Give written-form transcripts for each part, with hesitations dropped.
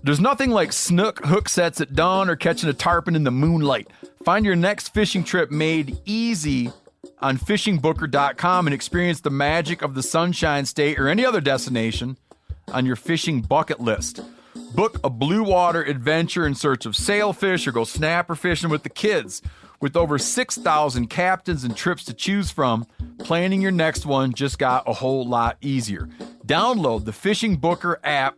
There's nothing like snook hook sets at dawn or catching a tarpon in the moonlight. Find your next fishing trip made easy on fishingbooker.com and experience the magic of the Sunshine State or any other destination on your fishing bucket list. Book a blue water adventure in search of sailfish or go snapper fishing with the kids. With over 6,000 captains and trips to choose from, planning your next one just got a whole lot easier. Download the Fishing Booker app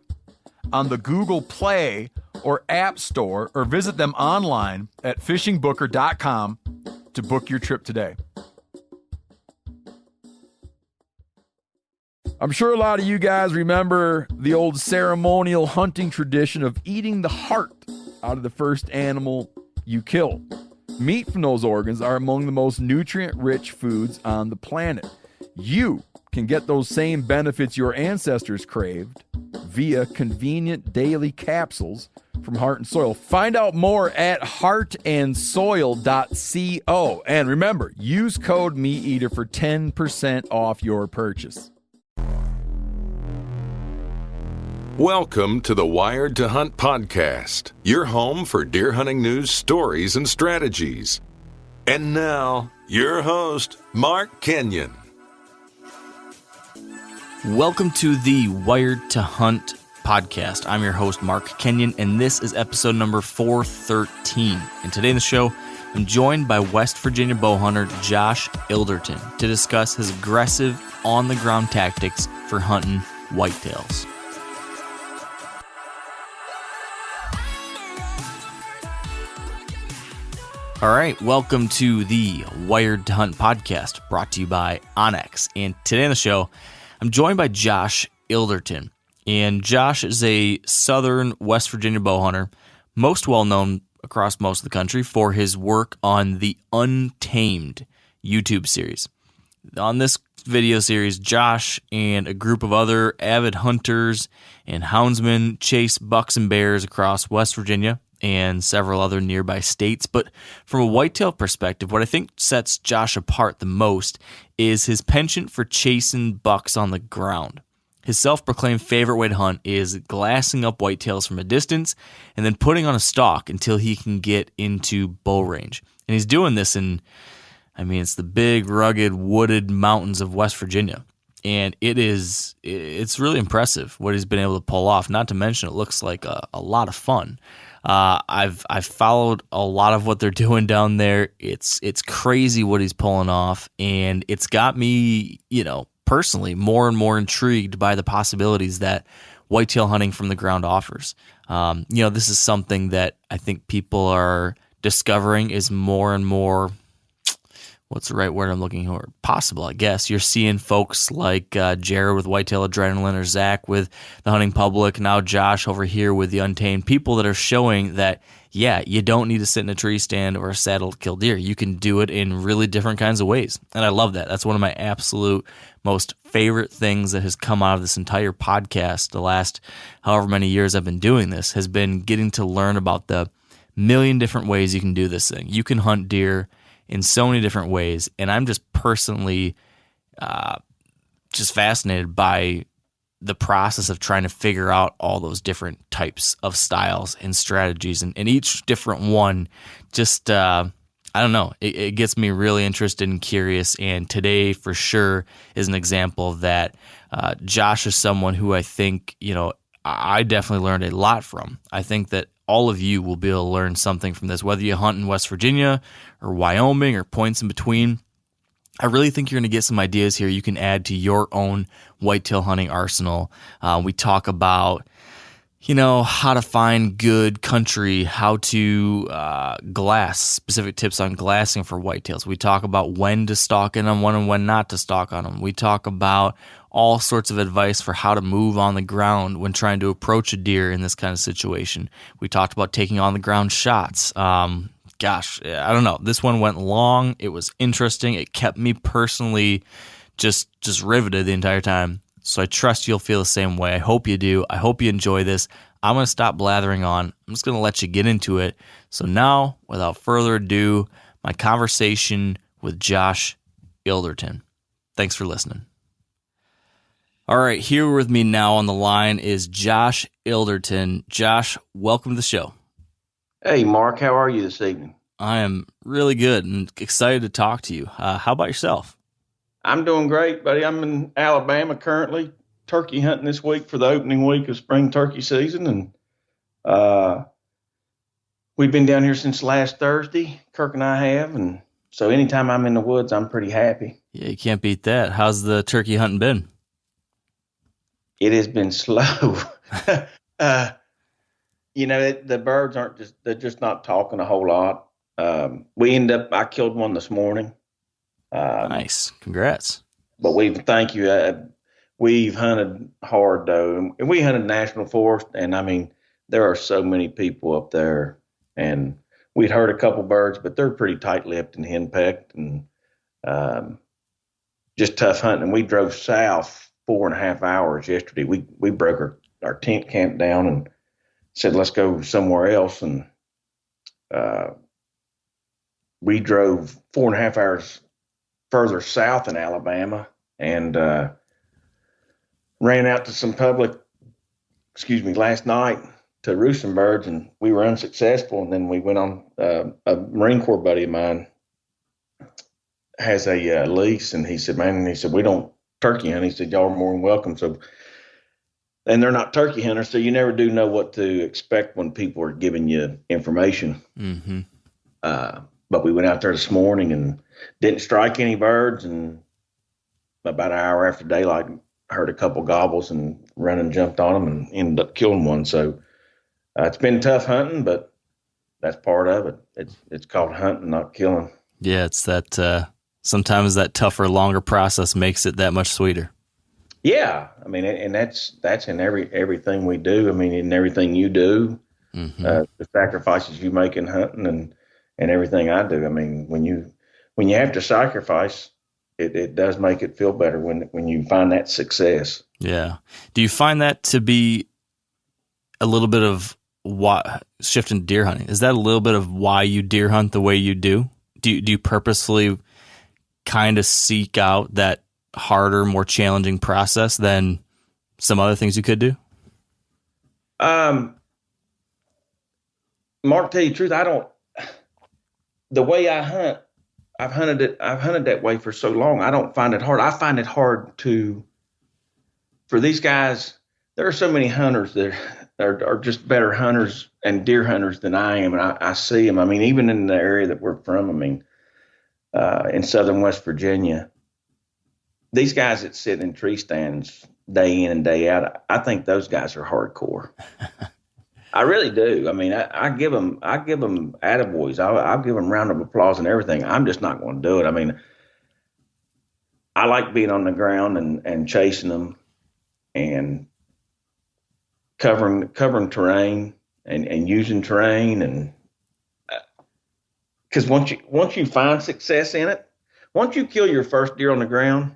on the Google Play or App Store or visit them online at fishingbooker.com to book your trip today. I'm sure a lot of you guys remember the old ceremonial hunting tradition of eating the heart out of the first animal you kill. Meat from those organs are among the most nutrient-rich foods on the planet. You can get those same benefits your ancestors craved via convenient daily capsules from Heart and Soil. Find out more at heartandsoil.co. And remember, use code MeatEater for 10% off your purchase. Welcome to the Wired to Hunt podcast, your home for deer hunting news, stories, and strategies. And now, your host, Mark Kenyon. Welcome to the Wired to Hunt podcast. I'm your host, Mark Kenyon, and this is episode number 413. And today in the show, I'm joined by West Virginia bowhunter Josh Ilderton to discuss his aggressive, on-the-ground tactics for hunting whitetails. All right, welcome to the Wired to Hunt podcast, brought to you by Onyx. And today on the show, I'm joined by Josh Ilderton. And Josh is a southern West Virginia bowhunter, most well-known across most of the country for his work on the Untamed YouTube series. On this video series, Josh and a group of other avid hunters and houndsmen chase bucks and bears across West Virginia and several other nearby states. But from a whitetail perspective, what I think sets Josh apart the most is his penchant for chasing bucks on the ground. His self-proclaimed favorite way to hunt is glassing up whitetails from a distance and then putting on a stalk until he can get into bow range. And he's doing this it's the big, rugged, wooded mountains of West Virginia. And it's really impressive what he's been able to pull off. Not to mention, it looks like a lot of fun. I've followed a lot of what they're doing down there. It's crazy what he's pulling off, and it's got me, personally more and more intrigued by the possibilities that whitetail hunting from the ground offers. This is something that I think people are discovering is more and more, what's the right word I'm looking for? Possible, I guess. You're seeing folks like Jared with Whitetail Adrenaline or Zach with the Hunting Public, now Josh over here with the Untamed, people that are showing that, yeah, you don't need to sit in a tree stand or a saddle to kill deer. You can do it in really different kinds of ways. And I love that. That's one of my absolute most favorite things that has come out of this entire podcast the last however many years I've been doing this, has been getting to learn about the million different ways you can do this thing. You can hunt deer in so many different ways, and I'm just personally just fascinated by the process of trying to figure out all those different types of styles and strategies, and each different one just, I don't know, it gets me really interested and curious, and today for sure is an example of that. Josh is someone who I think, I definitely learned a lot from. I think that all of you will be able to learn something from this, whether you hunt in West Virginia or Wyoming or points in between. I really think you're going to get some ideas here you can add to your own whitetail hunting arsenal. We talk about, how to find good country, how to glass, specific tips on glassing for whitetails. We talk about when to stalk in on one and when not to stalk on them. We talk about all sorts of advice for how to move on the ground when trying to approach a deer in this kind of situation. We talked about taking on the ground shots. Gosh, I don't know. This one went long. It was interesting. It kept me personally just riveted the entire time. So I trust you'll feel the same way. I hope you do. I hope you enjoy this. I'm going to stop blathering on. I'm just going to let you get into it. So now, without further ado, my conversation with Josh Ilderton. Thanks for listening. All right, here with me now on the line is Josh Ilderton. Josh, welcome to the show. Hey, Mark, how are you this evening? I am really good and excited to talk to you. How about yourself? I'm doing great, buddy. I'm in Alabama currently, turkey hunting this week for the opening week of spring turkey season, and we've been down here since last Thursday. Kirk and I have, and so anytime I'm in the woods, I'm pretty happy. Yeah, you can't beat that. How's the turkey hunting been? It has been slow. The birds they're just not talking a whole lot. I killed one this morning. Nice. Congrats. But thank you. We've hunted hard though, and we hunted national forest, and I mean, there are so many people up there, and we'd heard a couple birds, but they're pretty tight-lipped and henpecked, and just tough hunting. And we drove south 4.5 hours yesterday. We broke our tent camp down and said, let's go somewhere else. And we drove 4.5 hours further south in Alabama and ran out to some last night to roost some birds, and we were unsuccessful. And then we went on, a Marine Corps buddy of mine has a lease, and he said, we don't turkey hunt. He said, y'all are more than welcome. So, and they're not turkey hunters, so you never do know what to expect when people are giving you information. Mm-hmm. But we went out there this morning and didn't strike any birds, and about an hour after daylight, heard a couple gobbles and ran and jumped on them and ended up killing one. So it's been tough hunting, but that's part of it. It's called hunting, not killing. Yeah, it's that sometimes that tougher, longer process makes it that much sweeter. Yeah, I mean, and that's in everything we do. I mean, in everything you do, the sacrifices you make in hunting and everything I do. I mean, when you have to sacrifice, it does make it feel better when you find that success. Yeah. Do you find that to be a little bit of what shifting to deer hunting? Is that a little bit of why you deer hunt the way you do? Do you purposefully kind of seek out that harder, more challenging process than some other things you could do? Mark, tell you the truth, the way I hunt, I've hunted that way for so long. I don't find it hard. I find it hard for these guys. There are so many hunters that are just better hunters and deer hunters than I am. And I see them. I mean, even in the area that we're from, I mean, in southern West Virginia, these guys that sit in tree stands day in and day out, I think those guys are hardcore. I really do. I mean, I give them attaboys. I'll give them round of applause and everything. I'm just not going to do it. I mean, I like being on the ground and chasing them and covering terrain and using terrain, and because once you find success in it, once you kill your first deer on the ground,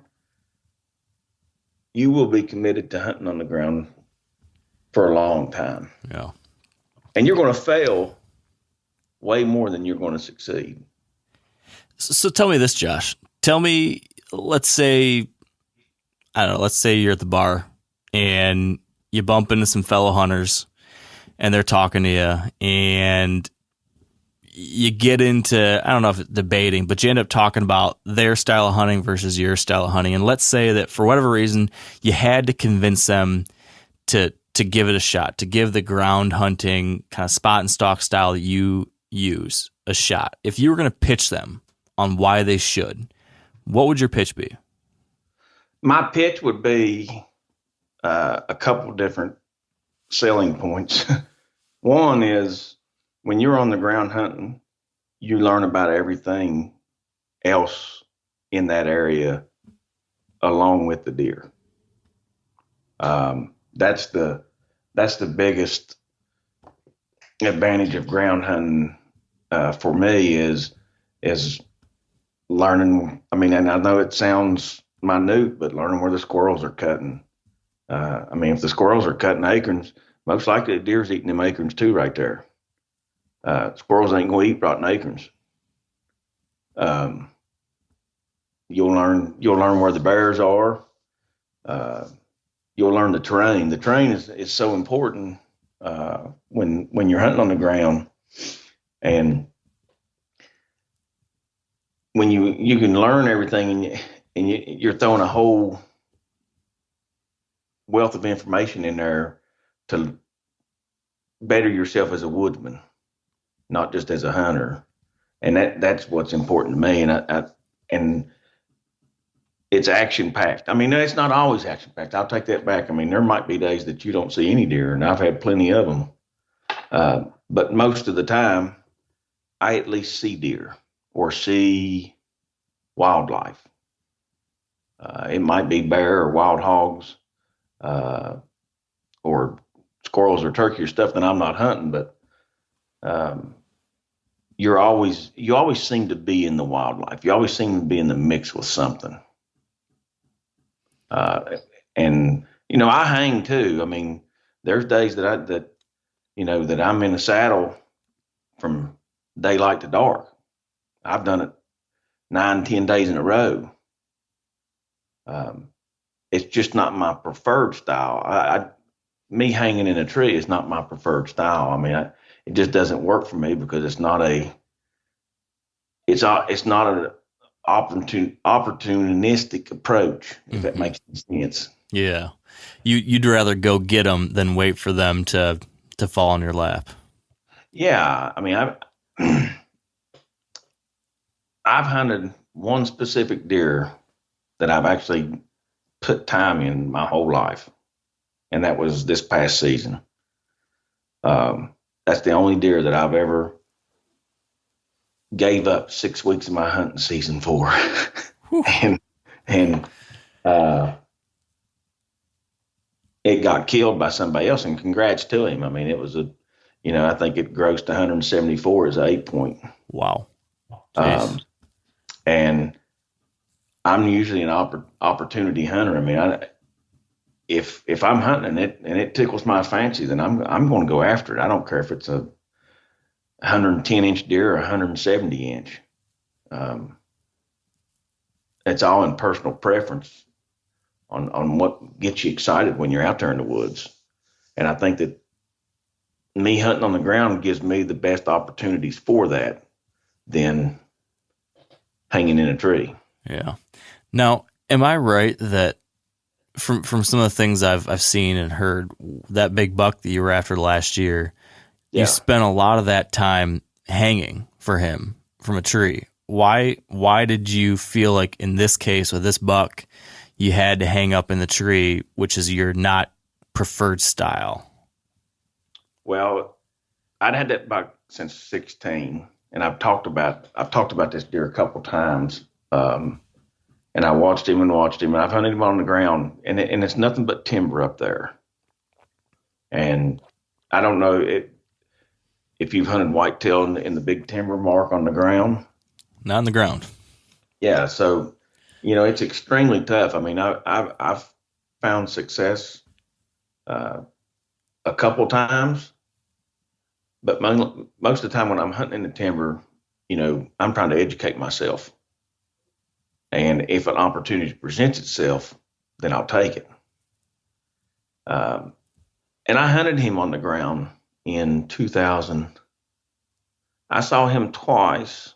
you will be committed to hunting on the ground for a long time. Yeah. And you're going to fail way more than you're going to succeed. So tell me this, Josh. Tell me, let's say you're at the bar and you bump into some fellow hunters and they're talking to you and you get into, I don't know if it's debating, but you end up talking about their style of hunting versus your style of hunting. And let's say that for whatever reason, you had to convince them to give it a shot, to give the ground hunting kind of spot and stalk style that you use a shot. If you were going to pitch them on why they should, what would your pitch be? My pitch would be a couple different selling points. One is when you're on the ground hunting, you learn about everything else in that area along with the deer. That's the biggest advantage of ground hunting for me is learning. I mean, and I know it sounds minute, but learning where the squirrels are cutting. I mean, if the squirrels are cutting acorns, most likely the deer's eating them acorns too, right there. Squirrels ain't going to eat rotten acorns. You'll learn where the bears are. you'll learn the terrain. The terrain is so important when you're hunting on the ground, and when you can learn everything, and you're throwing a whole wealth of information in there to better yourself as a woodsman, not just as a hunter. And that's what's important to me. And it's action packed. I mean, it's not always action packed. I'll take that back. I mean, there might be days that you don't see any deer, and I've had plenty of them. But most of the time, I at least see deer or see wildlife. It might be bear or wild hogs, or squirrels or turkey or stuff that I'm not hunting, but you always seem to be in the wildlife. You always seem to be in the mix with something. And I hang too. I mean, there's days that I'm in the saddle from daylight to dark. I've done it 9-10 days in a row. It's just not my preferred style. Me hanging in a tree is not my preferred style. I mean, it just doesn't work for me because it's not an opportunistic approach, if that makes sense. Yeah. You'd rather go get them than wait for them to fall on your lap. Yeah. I mean, I've hunted one specific deer that I've actually put time in my whole life, and that was this past season. That's the only deer that I've ever gave up 6 weeks of my hunting season for. and it got killed by somebody else, and congrats to him. I mean, it was I think it grossed 174 as an 8-point. Wow. And I'm usually an opportunity hunter. I mean, if I'm hunting and it tickles my fancy, then I'm going to go after it. I don't care if it's a 110-inch deer or 170-inch. It's all in personal preference on what gets you excited when you're out there in the woods. And I think that me hunting on the ground gives me the best opportunities for that than hanging in a tree. Yeah. Now, am I right that from some of the things I've seen and heard, that big buck that you were after last year, you spent a lot of that time hanging for him from a tree? Why did you feel like in this case with this buck, you had to hang up in the tree, which is your not preferred style? Well, I'd had that buck since 16, and I've talked about this deer a couple times. And I watched him, and I've hunted him on the ground, and it's nothing but timber up there. And I don't know if you've hunted whitetail in the big timber mark on the ground. Not on the ground. Yeah, so it's extremely tough. I mean, I've found success a couple times, but most of the time when I'm hunting in the timber, I'm trying to educate myself. And if an opportunity presents itself, then I'll take it. And I hunted him on the ground in 2000. I saw him twice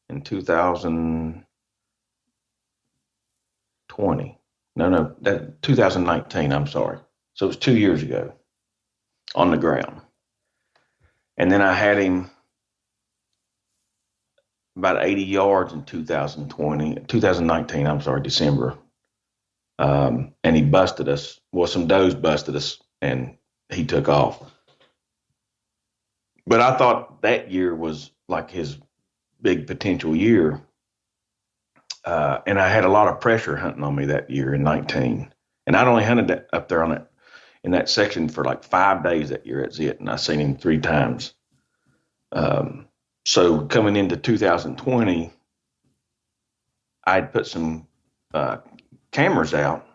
in 2020. No, 2019, I'm sorry. So it was 2 years ago on the ground. And then I had about 80 yards in 2019, I'm sorry, December. And he busted us. Well, some does busted us, and he took off. But I thought that year was like his big potential year. And I had a lot of pressure hunting on me that year in 19. And I'd only hunted that up there in that section for like 5 days that year. That's it. And I seen him 3 times. So coming into 2020, I'd put some cameras out,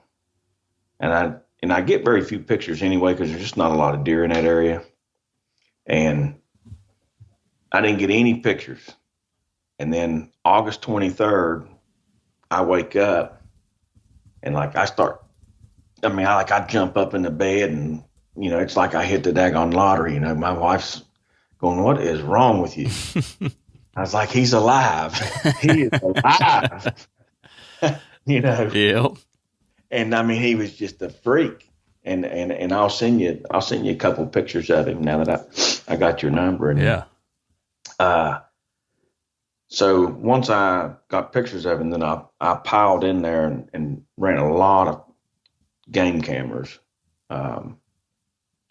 and I get very few pictures anyway because there's just not a lot of deer in that area, and I didn't get any pictures. And then August 23rd, I wake up and I start I mean, I jump up in the bed and, it's like I hit the daggone lottery. My wife's going, "What is wrong with you?" I was like, "He's alive. He is alive." Yep. And I mean, he was just a freak. And I'll send you a couple of pictures of him now that I got your number. And, Yeah. So once I got pictures of him, then I piled in there and ran a lot of game cameras.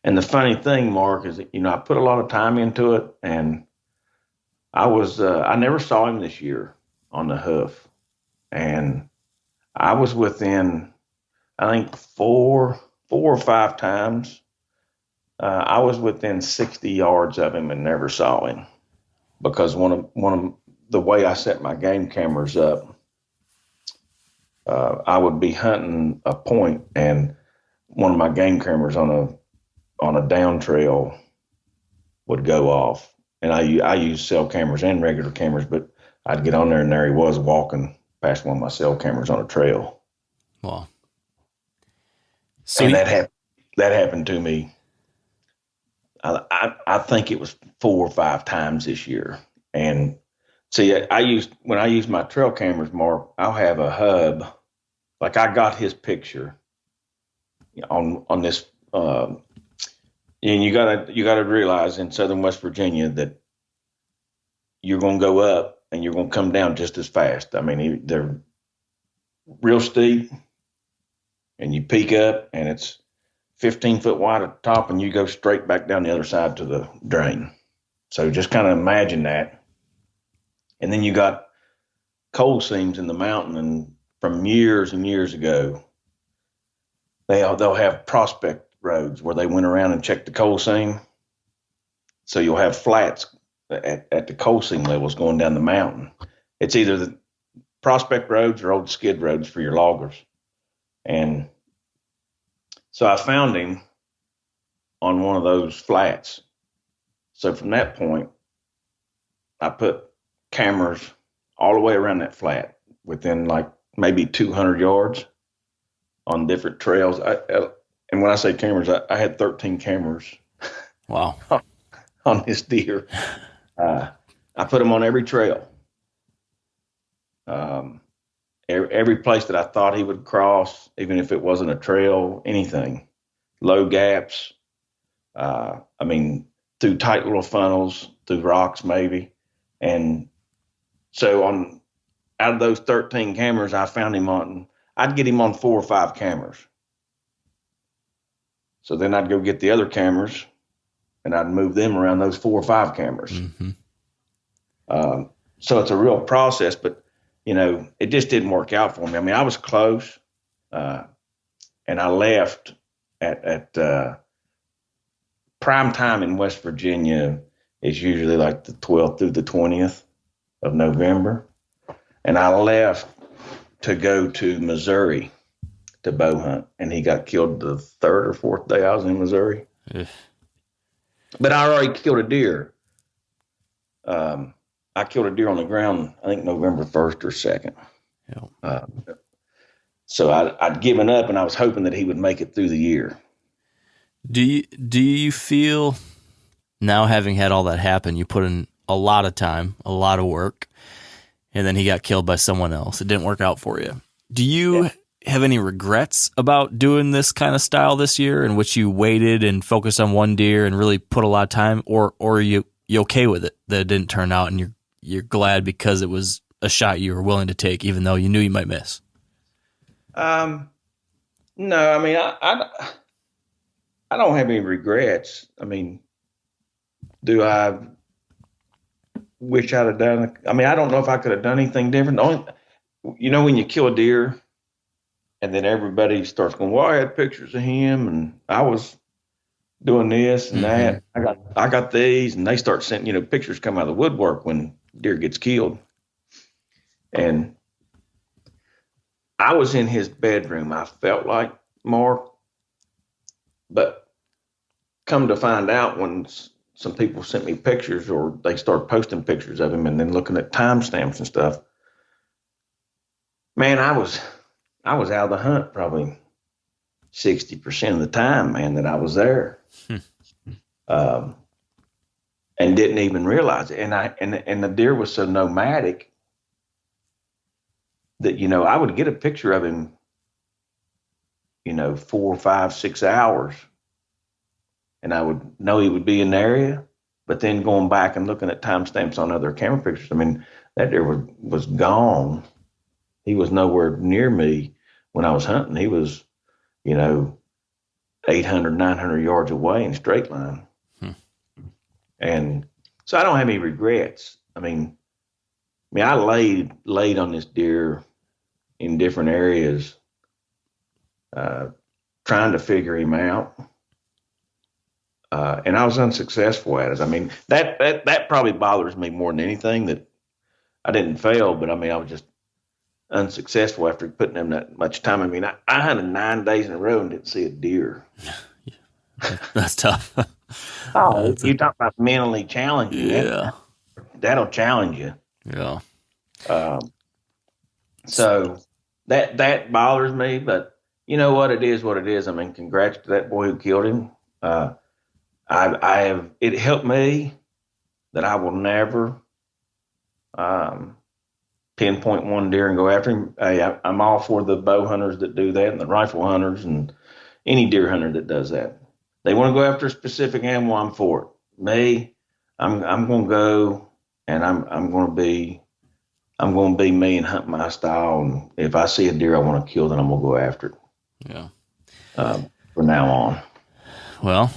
And the funny thing, Mark, is that, I put a lot of time into it, and I never saw him this year on the hoof. And I was within, I think, four or five times. I was within 60 yards of him and never saw him, because one of the way I set my game cameras up, I would be hunting a point, and one of my game cameras on a down trail would go off. And I use cell cameras and regular cameras, but I'd get on there and there he was walking past one of my cell cameras on a trail. Wow. So and that happened to me. I think it was 4 or 5 times this year. And see, when I use my trail cameras, Mark, I'll have a hub. Like, I got his picture on this, and you gotta realize in southern West Virginia that you're gonna go up and you're gonna come down just as fast. I mean, they're real steep, and you peak up, and it's 15 foot wide at the top, and you go straight back down the other side to the drain. So just kind of imagine that. And then you got coal seams in the mountain, and from years and years ago, they'll have prospect roads where they went around and checked the coal seam. So you'll have flats at the coal seam levels going down the mountain. It's either the prospect roads or old skid roads for your loggers. And so I found him on one of those flats. So from that point, I put cameras all the way around that flat within like maybe 200 yards on different trails. And when I say cameras, I had 13 cameras. Wow. On this deer. I put them on every trail. Every place that I thought he would cross, even if it wasn't a trail, anything. Low gaps. Through tight little funnels, through rocks maybe. And so out of those 13 cameras, I found him on, I'd get him on 4 or 5 cameras. So then I'd go get the other cameras and I'd move them around those 4 or 5 cameras. Mm-hmm. So it's a real process, but it just didn't work out for me. I mean, I was close, and I left at prime time in West Virginia is usually like the 12th through the 20th of November. And I left to go to Missouri to bow hunt, and he got killed the 3rd or 4th day I was in Missouri. But I already killed a deer. I killed a deer on the ground, I think November 1st or 2nd. Yeah. So I'd given up, and I was hoping that he would make it through the year. Do you feel now, having had all that happen, you put in a lot of time, a lot of work, and then he got killed by someone else? It didn't work out for you. Do you have any regrets about doing this kind of style this year, in which you waited and focused on one deer and really put a lot of time, or are you okay with it that it didn't turn out, and you're glad because it was a shot you were willing to take, even though you knew you might miss? No, I mean, I don't have any regrets. I mean, do I wish I'd have done it? I mean, I don't know if I could have done anything different. When you kill a deer and then everybody starts going, well, I had pictures of him and I was doing this and that. I got these, and they start sending, pictures come out of the woodwork when deer gets killed. And I was in his bedroom, I felt like, Mark, but come to find out, when some people sent me pictures, or they start posting pictures of him and then looking at timestamps and stuff, man, I was out of the hunt probably 60% of the time, man, that I was there. And didn't even realize it. And the deer was so nomadic that, I would get a picture of him, 4, 5, 6 hours, and I would know he would be in the area. But then going back and looking at timestamps on other camera pictures, I mean, that deer was gone. He was nowhere near me when I was hunting. He was, 800, 900 yards away in straight line. And so I don't have any regrets. I laid on this deer in different areas, trying to figure him out. And I was unsuccessful at it. I mean, that probably bothers me more than anything, that I didn't fail, but I was just unsuccessful after putting in that much time. I mean, I hunted 9 days in a row and didn't see a deer. That's tough. Oh, you talk about mentally challenging. Yeah. That'll challenge you. Yeah. So that bothers me, but you know what? It is what it is. I mean, congrats to that boy who killed him. It helped me that I will never, pinpoint one deer and go after him. I'm all for the bow hunters that do that, and the rifle hunters, and any deer hunter that does that. They want to go after a specific animal, I'm for it. Me, I'm going to go, and I'm going to be me and hunt my style. And if I see a deer I want to kill, then I'm going to go after it. Yeah. From now on. Well,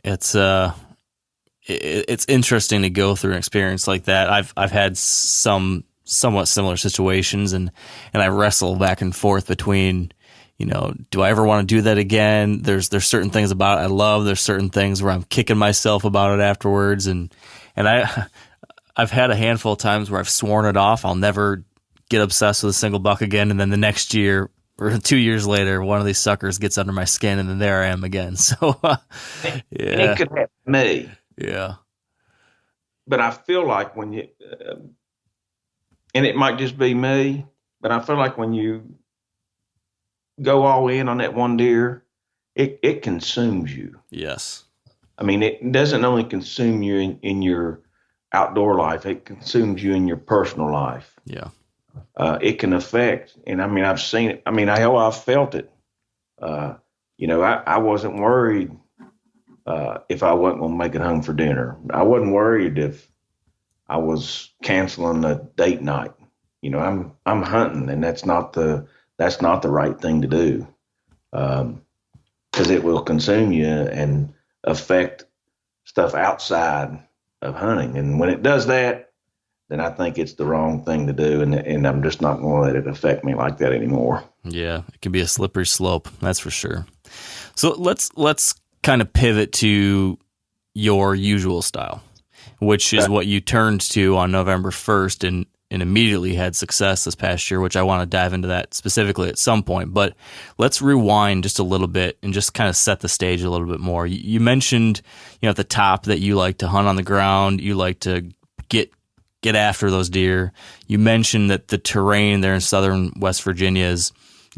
it's interesting to go through an experience like that. I've had some somewhat similar situations, and I wrestle back and forth between, do I ever want to do that again? There's certain things about it I love. There's certain things where I'm kicking myself about it afterwards. And I've had a handful of times where I've sworn it off. I'll never get obsessed with a single buck again. And then the next year or 2 years later, one of these suckers gets under my skin, and then there I am again. So, yeah. It could happen to me. Yeah. But I feel like when you, and it might just be me, but I feel like when you go all in on that one deer, it consumes you. Yes. I mean, it doesn't only consume you in your outdoor life, it consumes you in your personal life. Yeah. It can affect, and I've seen it. I've felt it. I wasn't worried if I wasn't going to make it home for dinner. I wasn't worried if I was canceling a date night. I'm hunting, and that's not the right thing to do, because it will consume you and affect stuff outside of hunting. And when it does that, then I think it's the wrong thing to do, and I'm just not going to let it affect me like that anymore. Yeah, it can be a slippery slope, that's for sure. So let's kind of pivot to your usual style, which is what you turned to on November 1st and immediately had success this past year, which I want to dive into that specifically at some point. But let's rewind just a little bit and just kind of set the stage a little bit more. You mentioned, at the top that you like to hunt on the ground, you like to get after those deer. You mentioned that the terrain there in southern West Virginia is,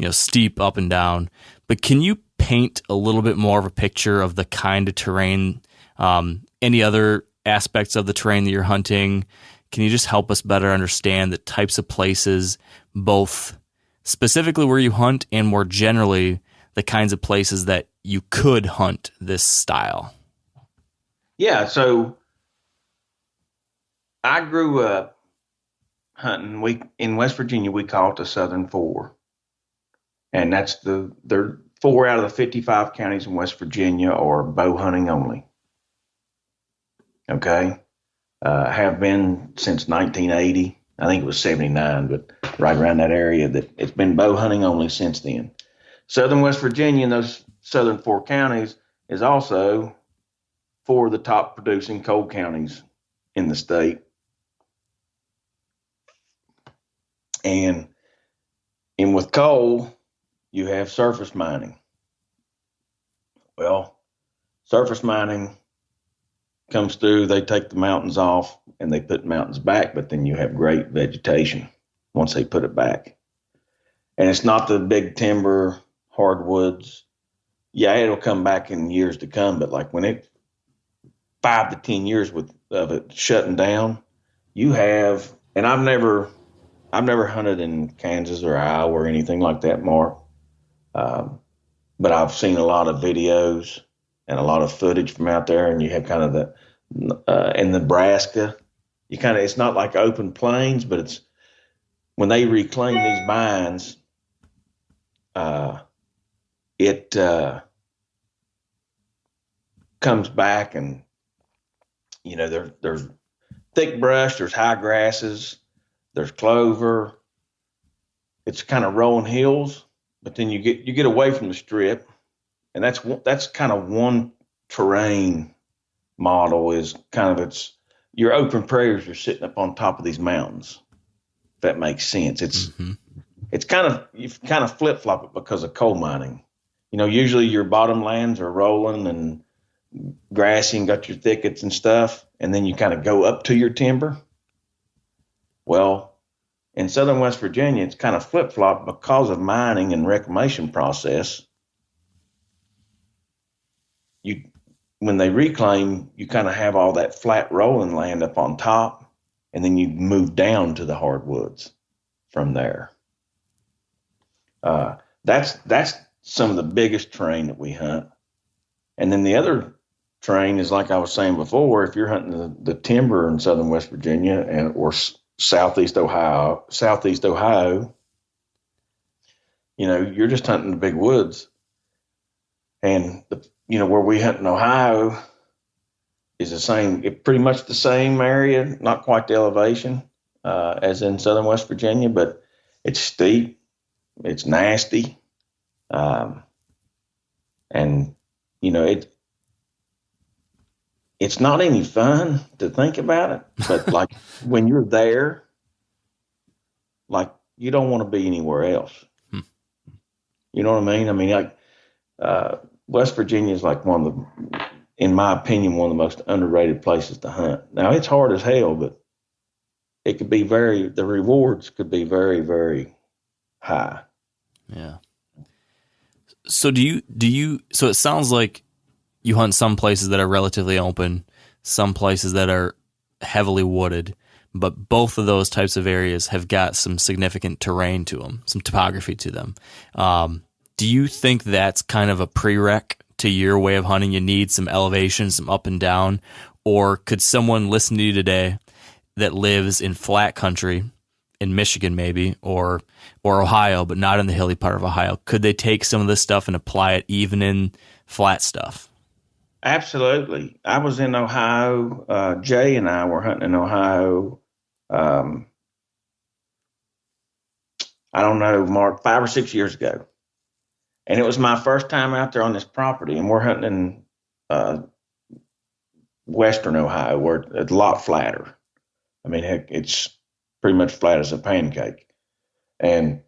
steep up and down. But can you paint a little bit more of a picture of the kind of terrain, any other aspects of the terrain that you're hunting? Can you just help us better understand the types of places, both specifically where you hunt and more generally the kinds of places that you could hunt this style? Yeah, so I grew up hunting. In West Virginia, we call it the Southern Four. And that's they're 4 out of the 55 counties in West Virginia are bow hunting only. Okay. Have been since 1980. I think it was 79, but right around that area, that it's been bow hunting only since then. Southern West Virginia and those southern 4 counties is also 4 of the top producing coal counties in the state. And with coal, you have surface mining. Well, surface mining comes through, they take the mountains off and they put mountains back, but then you have great vegetation once they put it back. And it's not the big timber, hardwoods. yeah, it'll come back in years to come. But like when it 5 to 10 years of it shutting down, you have, and I've never hunted in Kansas or Iowa or anything like that, Mark. But I've seen a lot of videos and a lot of footage from out there, and you have kind of in Nebraska, it's not like open plains, but it's when they reclaim these mines, it comes back, and there's thick brush, there's high grasses, there's clover. It's kind of rolling hills, but then you get away from the strip, and that's kind of one terrain model is kind of it's your open prairies. You're sitting up on top of these mountains. If that makes sense, it's kind of you kind of flip flop it because of coal mining. Usually your bottom lands are rolling and grassy and got your thickets and stuff, and then you kind of go up to your timber. Well, in southern West Virginia, it's kind of flip flop because of mining and reclamation process. When they reclaim, you kind of have all that flat rolling land up on top, and then you move down to the hardwoods from there. That's some of the biggest terrain that we hunt. And then the other terrain is, like I was saying before, if you're hunting the timber in southern West Virginia or southeast Ohio, you're just hunting the big woods. And where we hunt in Ohio is pretty much the same area, not quite the elevation as in southern West Virginia, but it's steep, it's nasty, and it's not any fun to think about it. But like when you're there, like you don't want to be anywhere else. You know what I mean? I mean, like West Virginia is like in my opinion, one of the most underrated places to hunt. Now it's hard as hell, but it could be the rewards could be very, very high. Yeah. So so it sounds like you hunt some places that are relatively open, some places that are heavily wooded, but both of those types of areas have got some significant terrain to them, some topography to them. Do you think that's kind of a prereq to your way of hunting? You need some elevation, some up and down, or could someone listen to you today that lives in flat country, in Michigan maybe, or Ohio, but not in the hilly part of Ohio? Could they take some of this stuff and apply it even in flat stuff? Absolutely. I was in Ohio. Jay and I were hunting in Ohio. I don't know, Mark, 5 or 6 years ago. And it was my first time out there on this property, and we're hunting in western Ohio, where it's a lot flatter. I mean, heck, it's pretty much flat as a pancake. And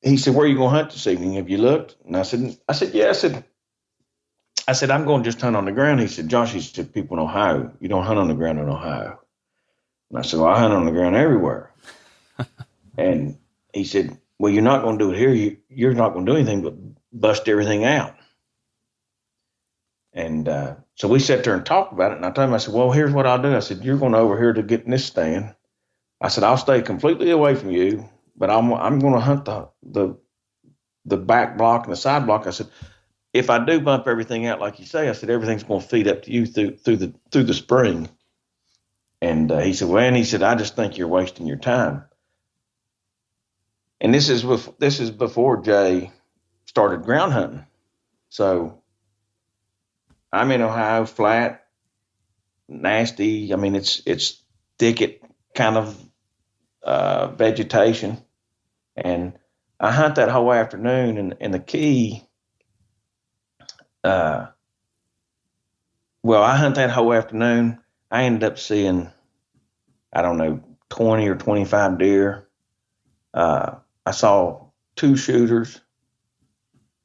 he said, "Where are you going to hunt this evening? Have you looked?" And I said, "Yeah." I said, "I'm going to just hunt on the ground." He said, "Josh," he said, "people in Ohio, you don't hunt on the ground in Ohio." And I said, "Well, I hunt on the ground everywhere." And he said, "Well, you're not going to do it here. You're not going to do anything but bust everything out." And so we sat there and talked about it. And I told him, I said, "Well, here's what I'll do." I said, "You're going over here to get in this stand." I said, "I'll stay completely away from you, but I'm going to hunt the back block and the side block." I said, "If I do bump everything out like you say," I said, "everything's going to feed up to you through the spring." And he said, "Well," and he said, "I just think you're wasting your time." And this is before Jay started ground hunting. So I'm in Ohio, flat, nasty. I mean, it's thicket kind of vegetation. And I hunt that whole afternoon, and the key, I hunt that whole afternoon. I ended up seeing, I don't know, 20 or 25 deer. I saw 2 shooters,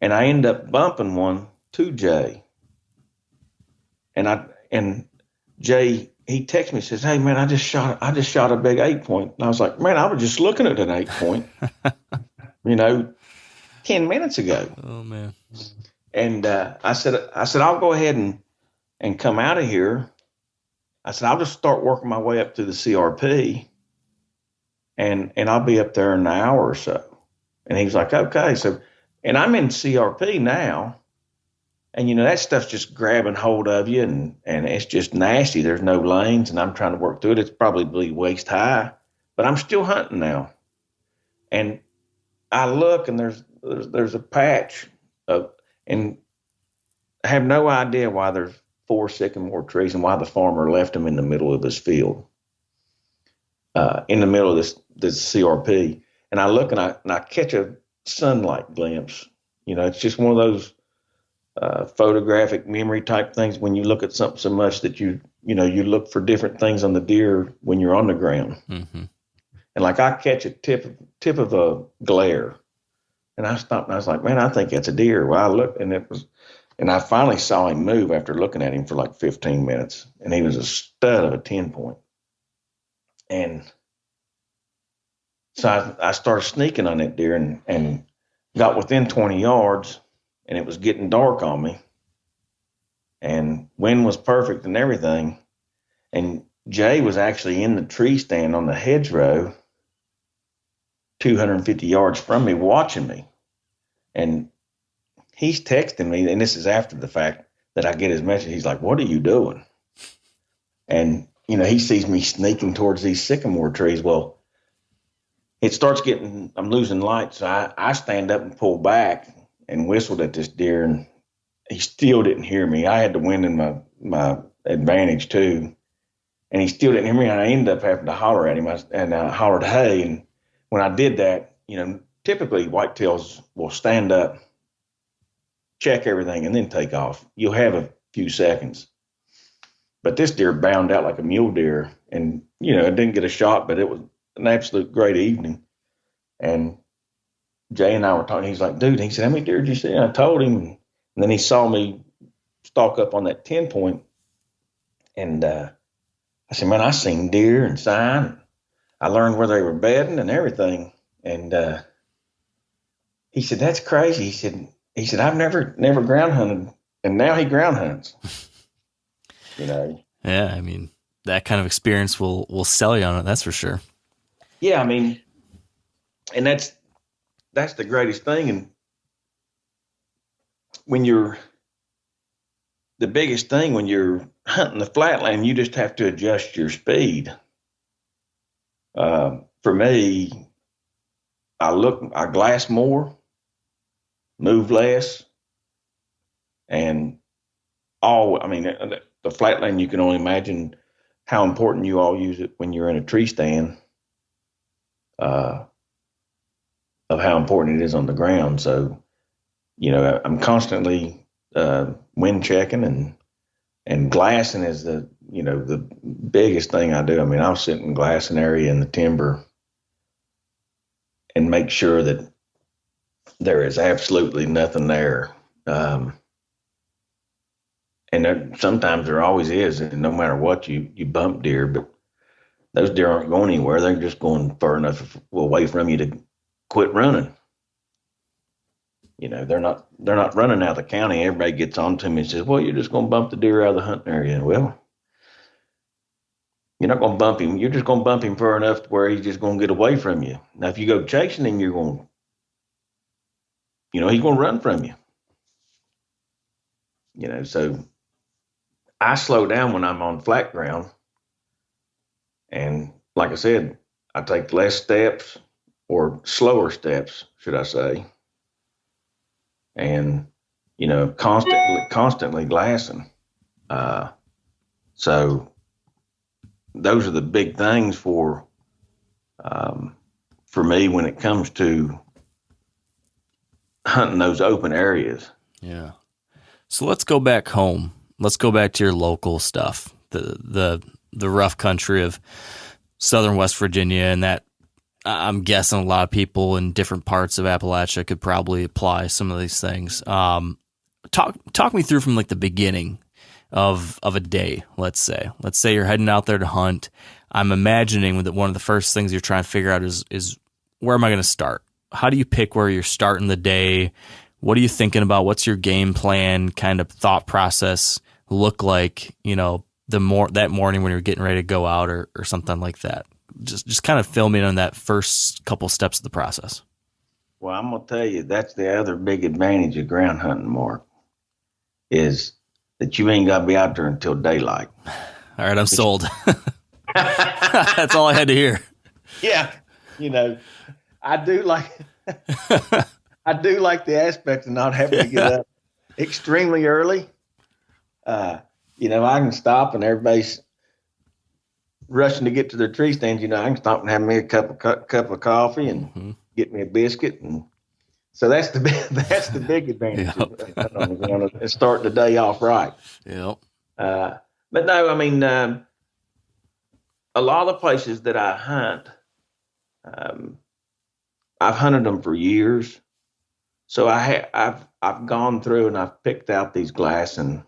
and I ended up bumping one to Jay. And Jay, he texted me, says, "Hey man, I just shot a big 8-point." And I was like, "Man, I was just looking at an 8-point." 10 minutes ago. Oh man. And I said, I'll go ahead and come out of here. I said, I'll just start working my way up to the CRP, and I'll be up there in an hour or so. And he was like, okay. So, and I'm in CRP now, and that stuff's just grabbing hold of you, and it's just nasty. There's no lanes, and I'm trying to work through it. It's probably waist high, but I'm still hunting now. And I look, and there's a patch of, and I have no idea why there's 4 sycamore trees and why the farmer left them in the middle of this field, in the middle of this CRP. And I look, and I catch a sunlight glimpse. It's just one of those photographic memory type things when you look at something so much that you look for different things on the deer when you're on the ground. Mm-hmm. And like I catch a tip of a glare, and I stopped, and I was like, man, I think that's a deer. Well, I looked, and I finally saw him move after looking at him for like 15 minutes, and he was a stud of a 10-point. And so I started sneaking on that deer and got within 20 yards, and it was getting dark on me, and wind was perfect and everything. And Jay was actually in the tree stand on the hedgerow 250 yards from me watching me. And he's texting me, and this is after the fact that I get his message. He's like, what are you doing? And, he sees me sneaking towards these sycamore trees. Well, it starts I'm losing light. So I stand up and pull back and whistled at this deer, and he still didn't hear me. I had the wind in my advantage too. And he still didn't hear me. And I ended up having to holler at him, and I hollered, hey. And when I did that, typically whitetails will stand up, check everything, and then take off. You'll have a few seconds. But this deer bound out like a mule deer, and, it didn't get a shot, but it was an absolute great evening. And Jay and I were talking. He's like, dude, he said, how many deer did you see? And I told him, and then he saw me stalk up on that 10-point. And I said, man, I seen deer and sign. I learned where they were bedding and everything. And he said, that's crazy. He said, I've never ground hunted, and now he ground hunts. Yeah, I mean, that kind of experience will sell you on it, that's for sure. Yeah, I mean, and that's the greatest thing. And the biggest thing when you're hunting the flatland, you just have to adjust your speed. For me, I glass more, move less, and the flatland, you can only imagine how important you all use it when you're in a tree stand, of how important it is on the ground. So, I'm constantly wind checking, and glassing is the biggest thing I do. I mean, I'll sit in glassing area in the timber and make sure that there is absolutely nothing there. And sometimes there always is, and no matter what, you bump deer, but those deer aren't going anywhere. They're just going far enough away from you to quit running. They're not running out of the county. Everybody gets on to me and says, well, you're just going to bump the deer out of the hunting area. Well, you're not going to bump him. You're just going to bump him far enough to where he's just going to get away from you. Now, if you go chasing him, you're going, he's going to run from you. So I slow down when I'm on flat ground. And like I said, I take less steps, or slower steps, should I say. And, constantly glassing. So those are the big things for me when it comes to hunting those open areas. Yeah. So let's go back home. Let's go back to your local stuff, the rough country of southern West Virginia, and that I'm guessing a lot of people in different parts of Appalachia could probably apply some of these things. Talk me through from like the beginning of a day. Let's say you're heading out there to hunt. I'm imagining that one of the first things you're trying to figure out is where am I going to start? how do you pick where you're starting the day? What are you thinking about? What's your game plan kind of thought process look like, that morning when you're getting ready to go out or something like that? Just kind of fill me in on that first couple steps of the process. Well, I'm going to tell you, that's the other big advantage of ground hunting, Mark, is that you ain't got to be out there until daylight. All right, I'm sold. That's all I had to hear. Yeah. I do like the aspect of not having to get up extremely early. I can stop and everybody's rushing to get to their tree stands. I can stop and have me a cup of coffee and get me a biscuit, and so that's the big advantage. Yep. Of start the day off right. Yep. But no, I mean, a lot of the places that I hunt, I've hunted them for years, so I've gone through and I've picked out these glassing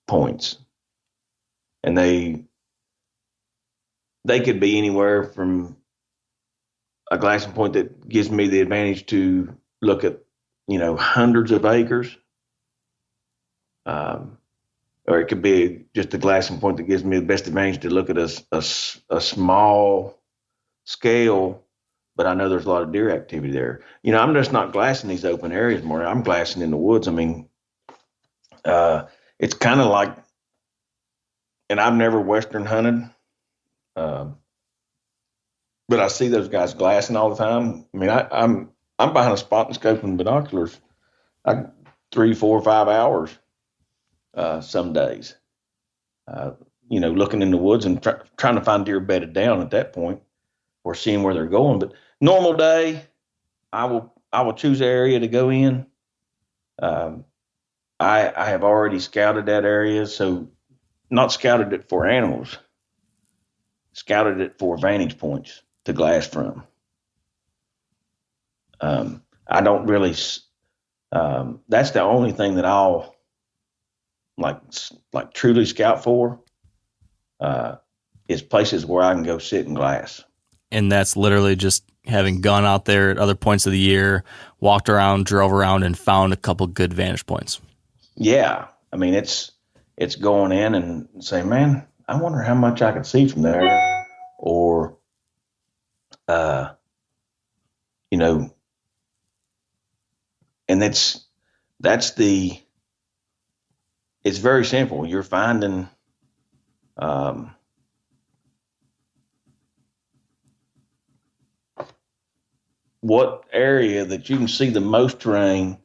points, and they could be anywhere from a glassing point that gives me the advantage to look at, hundreds of acres. Or it could be just a glassing point that gives me the best advantage to look at a small scale, but I know there's a lot of deer activity there. I'm just not glassing these open areas more. I'm glassing in the woods. I mean, it's kind of like, and I've never Western hunted, but I see those guys glassing all the time. I mean, I'm behind a spot and scoping binoculars, 3, 4, 5 hours, some days, looking in the woods and trying to find deer bedded down at that point or seeing where they're going. But normal day, I will choose an area to go in. I have already scouted that area, so not scouted it for animals, scouted it for vantage points to glass from. I don't really, that's the only thing that I'll like truly scout for, is places where I can go sit and glass. And that's literally just having gone out there at other points of the year, walked around, drove around, and found a couple good vantage points. Yeah. I mean, it's going in and saying, man, I wonder how much I could see from there. Or, and it's very simple. You're finding, what area that you can see the most terrain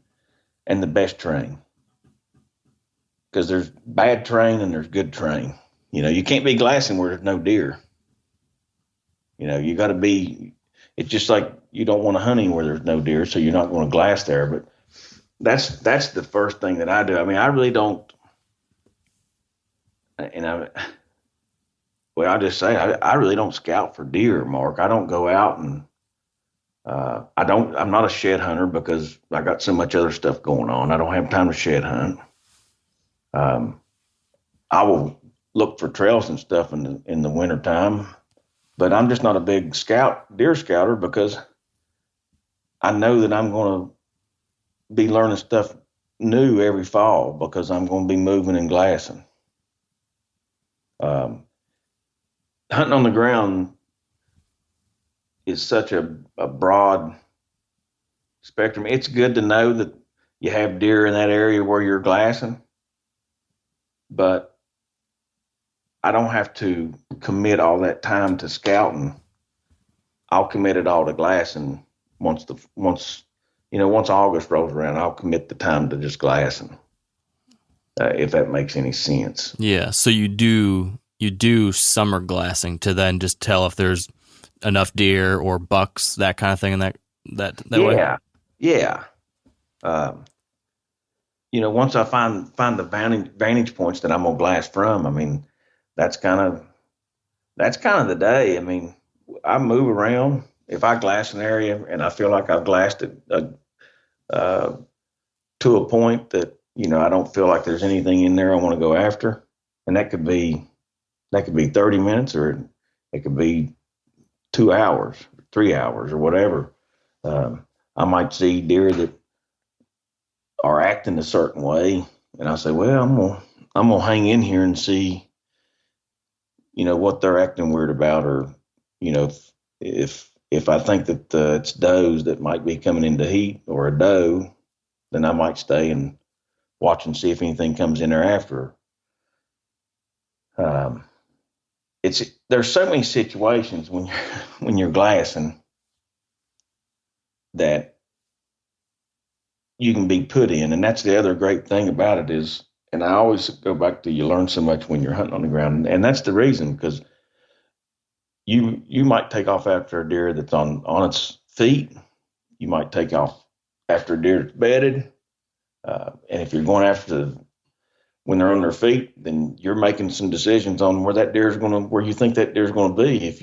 and the best terrain. Because there's bad terrain and there's good terrain. You can't be glassing where there's no deer. You got to be, it's just like you don't want to hunt anywhere there's no deer, so you're not going to glass there. But that's the first thing that I do. I mean, I really don't, I'll just say, I really don't scout for deer, Mark. I don't go out and, I'm not a shed hunter because I got so much other stuff going on. I don't have time to shed hunt. I will look for trails and stuff in the wintertime, but I'm just not a big deer scouter because I know that I'm going to be learning stuff new every fall because I'm going to be moving and glassing. Hunting on the ground is such a broad spectrum. It's good to know that you have deer in that area where you're glassing, but I don't have to commit all that time to scouting. I'll commit it all to glassing once August rolls around. I'll commit the time to just glassing, if that makes any sense. Yeah. So you do summer glassing to then just tell if there's enough deer or bucks, that kind of thing, in that way. Yeah. Once I find the vantage points that I'm gonna glass from, I mean, that's kind of the day. I mean, I move around. If I glass an area and I feel like I've glassed it to a point that I don't feel like there's anything in there I want to go after, and that could be 30 minutes or it could be 2 hours, 3 hours or whatever. I might see deer that are acting a certain way, and I say, well, I'm gonna hang in here and see, what they're acting weird about, or if I think that it's does that might be coming into heat or a doe, then I might stay and watch and see if anything comes in there after. There's so many situations when you're glassing that you can be put in, and that's the other great thing about it is, and I always go back to, you learn so much when you're hunting on the ground, and that's the reason, because you might take off after a deer that's on its feet. You might take off after a deer that's bedded, and if you're going after when they're on their feet, then you're making some decisions on where you think that deer's going to be. If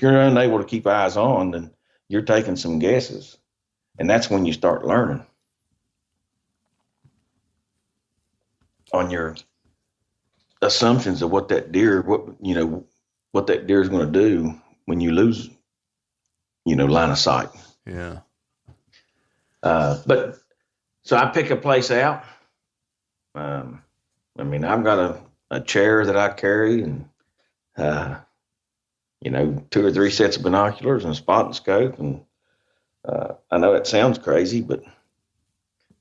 you're unable to keep eyes on, then you're taking some guesses, and that's when you start learning on your assumptions of what that deer is going to do when you lose, line of sight. Yeah. But so I pick a place out. I've got a chair that I carry, and 2 or 3 sets of binoculars and a spot and scope. And I know it sounds crazy,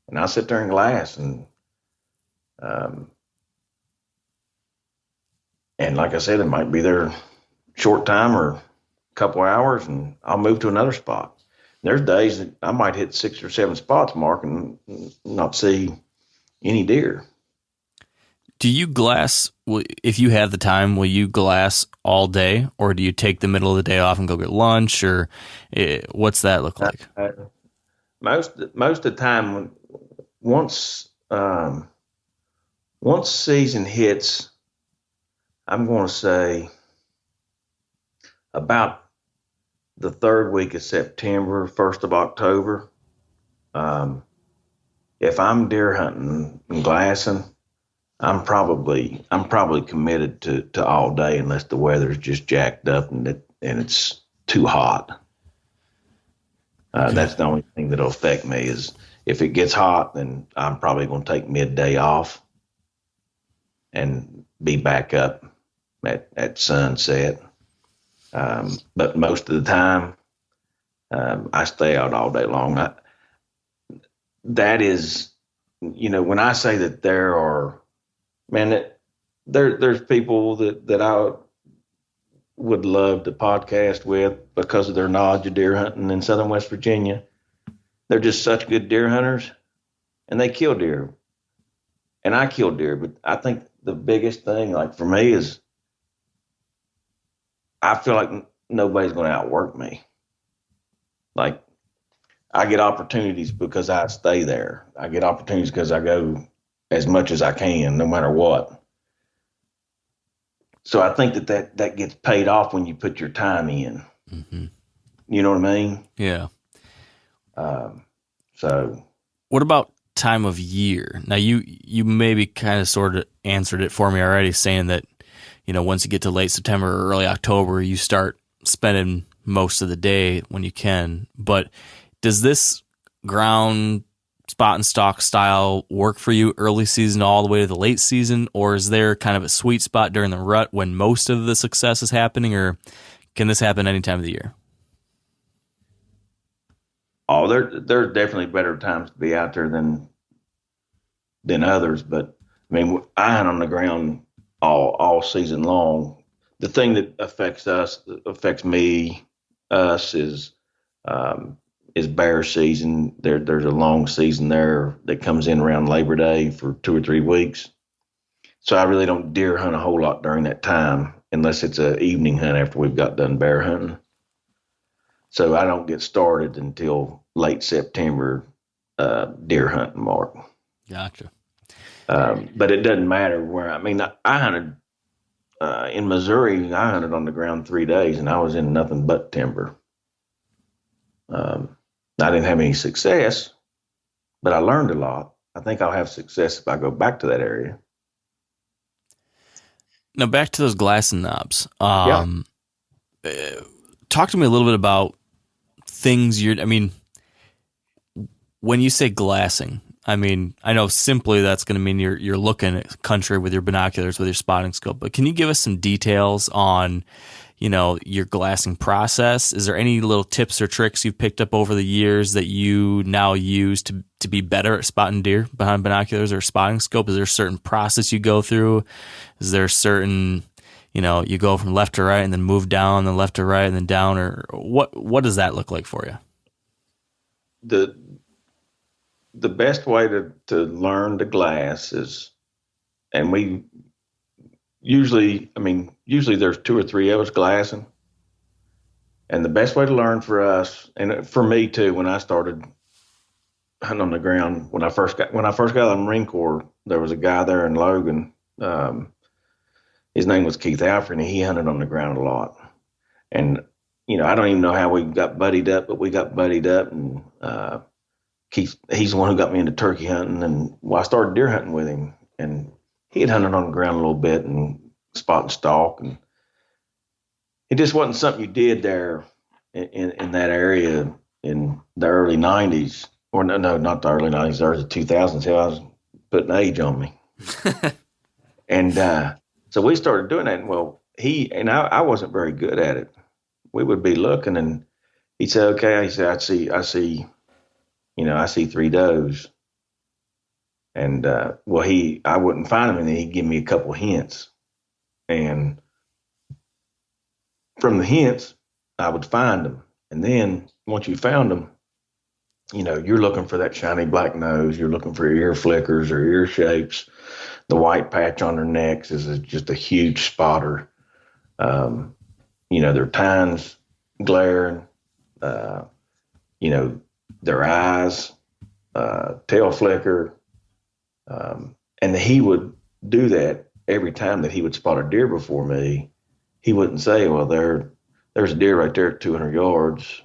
and I sit there and glass, and like I said, it might be there short time or a couple hours, and I'll move to another spot. There's days that I might hit 6 or 7 spots, Mark, and not see any deer. Do you glass, if you have the time, will you glass all day, or do you take the middle of the day off and go get lunch, or what's that look like? Most of the time, once season hits, I'm going to say about the 3rd week of September, 1st of October. If I'm deer hunting and glassing, I'm probably committed to all day, unless the weather's just jacked up and it's too hot. Okay. That's the only thing that'll affect me, is if it gets hot, then I'm probably going to take midday off and be back up at sunset. But most of the time, I stay out all day long. That is, when I say that there's people that I would love to podcast with because of their knowledge of deer hunting in Southern West Virginia. They're just such good deer hunters, and they kill deer. And I kill deer, but I think the biggest thing, like for me, is I feel like nobody's going to outwork me. Like, I get opportunities because I stay there. I get opportunities because I go as much as I can, no matter what. So I think that gets paid off when you put your time in. Mm-hmm. You know what I mean? Yeah. So what about time of year? Now you maybe kind of sort of answered it for me already, saying that, once you get to late September or early October, you start spending most of the day when you can. But does this ground spot and stock style work for you early season all the way to the late season, or is there kind of a sweet spot during the rut when most of the success is happening, or can this happen any time of the year? Oh, there's definitely better times to be out there than others, but I hunt on the ground all season long. The thing that affects us is bear season. There's a long season there that comes in around Labor Day for 2 or 3 weeks. So I really don't deer hunt a whole lot during that time, unless it's an evening hunt after we've got done bear hunting. So I don't get started until late September deer hunting, Mark. Gotcha. But it doesn't matter where. I hunted in Missouri. I hunted on the ground 3 days, and I was in nothing but timber. I didn't have any success, but I learned a lot. I think I'll have success if I go back to that area. Now back to those glassing knobs. Yeah. Talk to me a little bit about things when you say glassing, I know simply that's going to mean you're looking at country with your binoculars, with your spotting scope, but can you give us some details on, your glassing process? Is there any little tips or tricks you've picked up over the years that you now use to be better at spotting deer behind binoculars or spotting scope? Is there a certain process you go through? Is there a certain, you go from left to right and then move down, then left to right and then down, or what does that look like for you? The best way to learn to glass is, and we usually there's 2 or 3 of us glassing. And the best way to learn for us, and for me too, when I started hunting on the ground, when I first got out of the Marine Corps, there was a guy there in Logan. His name was Keith Alfred, and he hunted on the ground a lot. And, I don't even know how we got buddied up, but we got buddied up, and he's the one who got me into turkey hunting. And I started deer hunting with him, and he had hunted on the ground a little bit and spot and stalk, and it just wasn't something you did there in that area in the early 90s, or no, not the early 90s, the early 2000s. I was putting age on me. And so we started doing that. And well, I wasn't very good at it. We would be looking, and he'd say, okay, he said, I see 3 does. And I wouldn't find them, and then he'd give me a couple of hints. And from the hints, I would find them. And then once you found them, you're looking for that shiny black nose. You're looking for ear flickers or ear shapes. The white patch on their necks is just a huge spotter. Their tines glaring, their eyes, tail flicker. And he would do that every time that he would spot a deer before me. He wouldn't say, well, there's a deer right there at 200 yards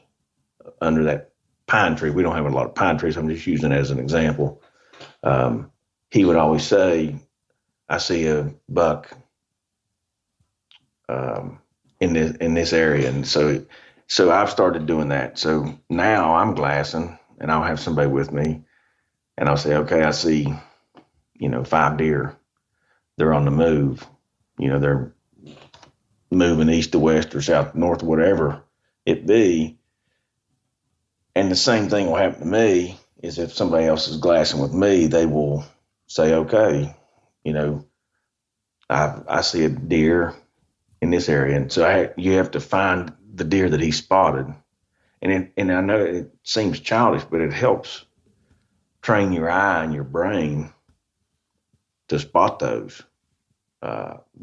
under that pine tree. We don't have a lot of pine trees. I'm just using it as an example. He would always say, I see a buck in this area. And so I've started doing that. So now I'm glassing, and I'll have somebody with me, and I'll say, okay, I see 5 deer. They're on the move. They're moving east to west or south to north, whatever it be. And the same thing will happen to me is if somebody else is glassing with me, they will say, okay, I see a deer in this area. And so you have to find the deer that he spotted. And I know it seems childish, but it helps train your eye and your brain to spot those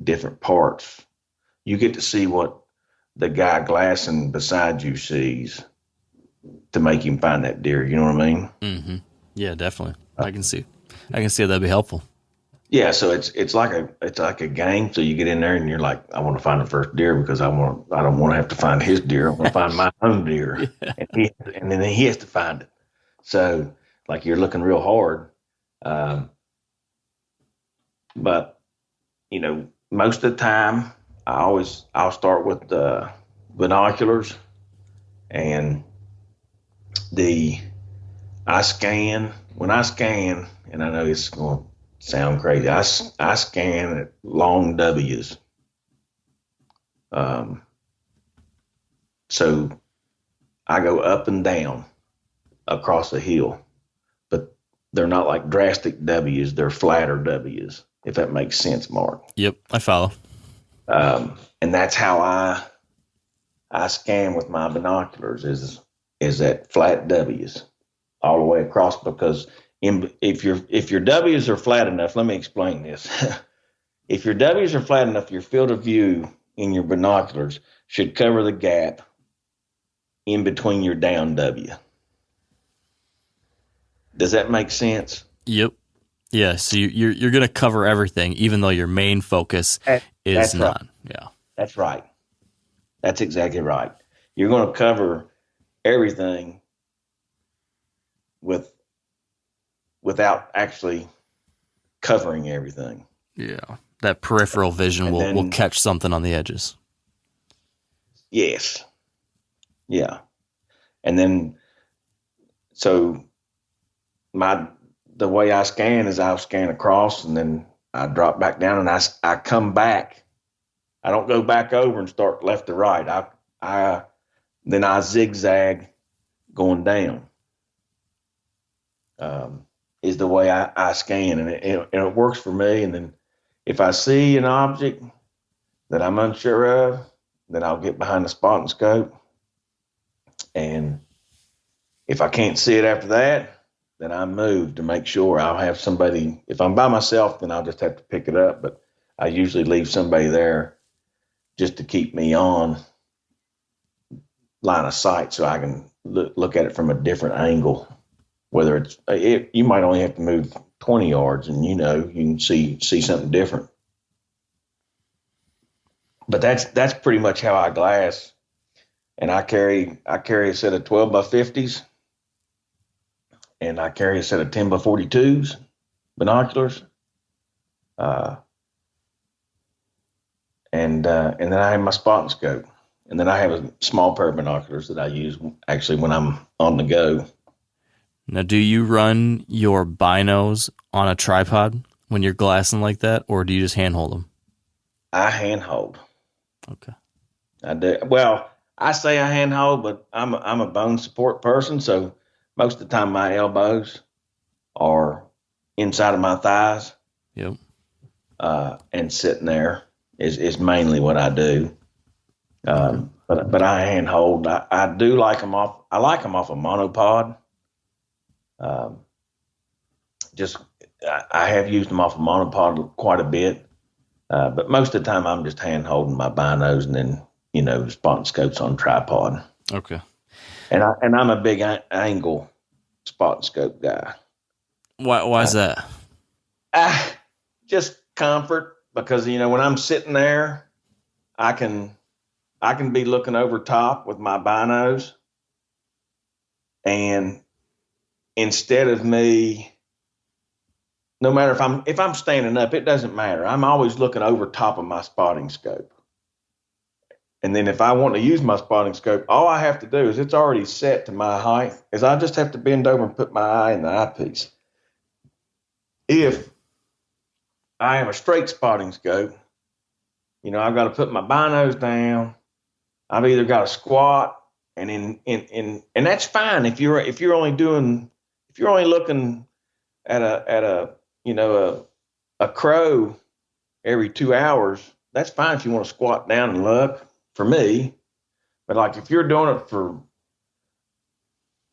different parts. You get to see what the guy glassing beside you sees to make him find that deer. You know what I mean? Mm-hmm. Yeah, definitely. I can see how that'd be helpful. Yeah, so it's like a game. So you get in there and you're like, I want to find the first deer because I don't want to have to find his deer. I want to find my own deer, yeah. and then he has to find it. So like you're looking real hard, but most of the time I'll start with the binoculars, and I scan, and I know it's going to sound crazy. I scan at long W's. So I go up and down across the hill, but they're not like drastic W's. They're flatter W's, if that makes sense, Mark. Yep, I follow. And that's how I scan with my binoculars is that flat W's all the way across, because if your W's are flat enough, let me explain this. If your W's are flat enough, your field of view in your binoculars should cover the gap in between your down W. Does that make sense? Yep. Yeah. So you're going to cover everything, even though your main focus is not. Right. Yeah. That's right. That's exactly right. You're going to cover everything without actually covering everything. Yeah. That peripheral vision will catch something on the edges. Yes. Yeah. And then, so the way I scan is I'll scan across and then I drop back down and I come back. I don't go back over and start left to right. Then I zigzag going down. Is the way I scan, and it works for me. And then if I see an object that I'm unsure of, then I'll get behind the spotting scope. And if I can't see it after that, then I move to make sure I'll have somebody. If I'm by myself, then I'll just have to pick it up. But I usually leave somebody there just to keep me on line of sight so I can look at it from a different angle. Whether you might only have to move 20 yards and, you can see something different. But that's pretty much how I glass. And I carry a set of 12 by 50s, and I carry a set of 10 by 42s binoculars. And then I have my spotting scope. And then I have a small pair of binoculars that I use actually when I'm on the go. Now, do you run your binos on a tripod when you're glassing like that, or do you just handhold them? I handhold. Okay. I do. Well, I say I handhold, but I'm a bone support person, so most of the time my elbows are inside of my thighs. Yep. And sitting there is mainly what I do. But I handhold. I do like them off. I like them off a monopod. I have used them off a monopod quite a bit, but most of the time I'm just hand holding my binos and then spotting scopes on tripod. Okay. And I'm a big angle spotting scope guy. Why is that? Just comfort, because when I'm sitting there, I can be looking over top with my binos, and instead of me, no matter if I'm standing up, it doesn't matter. I'm always looking over top of my spotting scope. And then if I want to use my spotting scope, all I have to do is it's already set to my height, is I just have to bend over and put my eye in the eyepiece. If I have a straight spotting scope, I've got to put my binos down. I've either got to squat, and that's fine if you're only looking at a crow every 2 hours. That's fine if you want to squat down and look, for me. But like if you're doing it for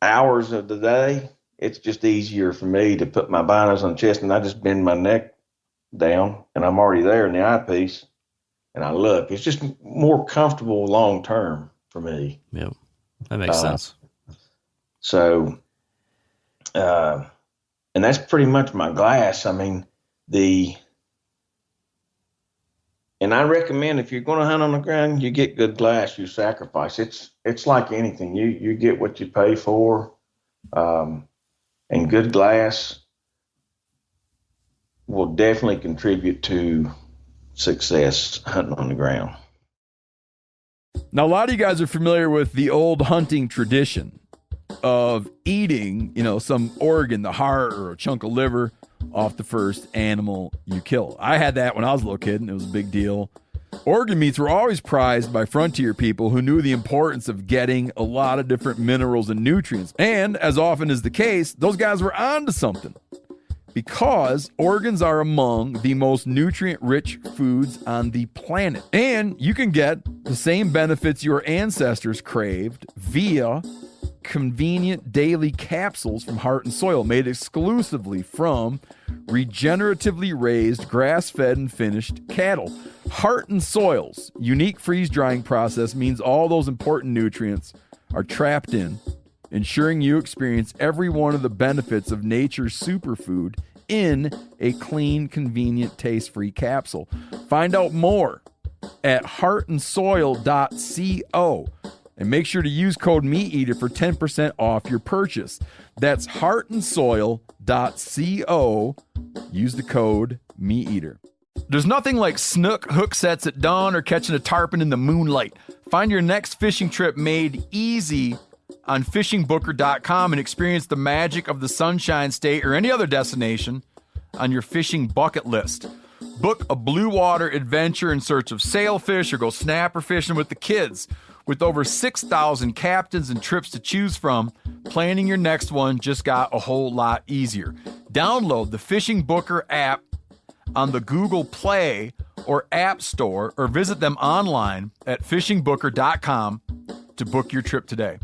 hours of the day, it's just easier for me to put my binos on the chest and I just bend my neck down and I'm already there in the eyepiece and I look. It's just more comfortable long term for me. Yep, that makes sense. So, and that's pretty much my glass. I mean, and I recommend if you're going to hunt on the ground, you get good glass, you sacrifice. It's like anything. You get what you pay for, and good glass will definitely contribute to success hunting on the ground. Now, a lot of you guys are familiar with the old hunting tradition of eating, some organ, the heart or a chunk of liver off the first animal you kill. I had that when I was a little kid, and it was a big deal. Organ meats were always prized by frontier people who knew the importance of getting a lot of different minerals and nutrients. And as often is the case, those guys were onto something, because organs are among the most nutrient-rich foods on the planet. And you can get the same benefits your ancestors craved via convenient daily capsules from Heart and Soil, made exclusively from regeneratively raised, grass-fed, and finished cattle. Heart and Soil's unique freeze-drying process means all those important nutrients are trapped in, ensuring you experience every one of the benefits of nature's superfood in a clean, convenient, taste-free capsule. Find out more at heartandsoil.co. And make sure to use code MeatEater for 10% off your purchase. That's heartandsoil.co. Use the code MeatEater. There's nothing like snook hook sets at dawn or catching a tarpon in the moonlight. Find your next fishing trip made easy on fishingbooker.com and experience the magic of the Sunshine State or any other destination on your fishing bucket list. Book a blue water adventure in search of sailfish or go snapper fishing with the kids. With over 6,000 captains and trips to choose from, planning your next one just got a whole lot easier. Download the Fishing Booker app on the Google Play or App Store, or visit them online at fishingbooker.com to book your trip today.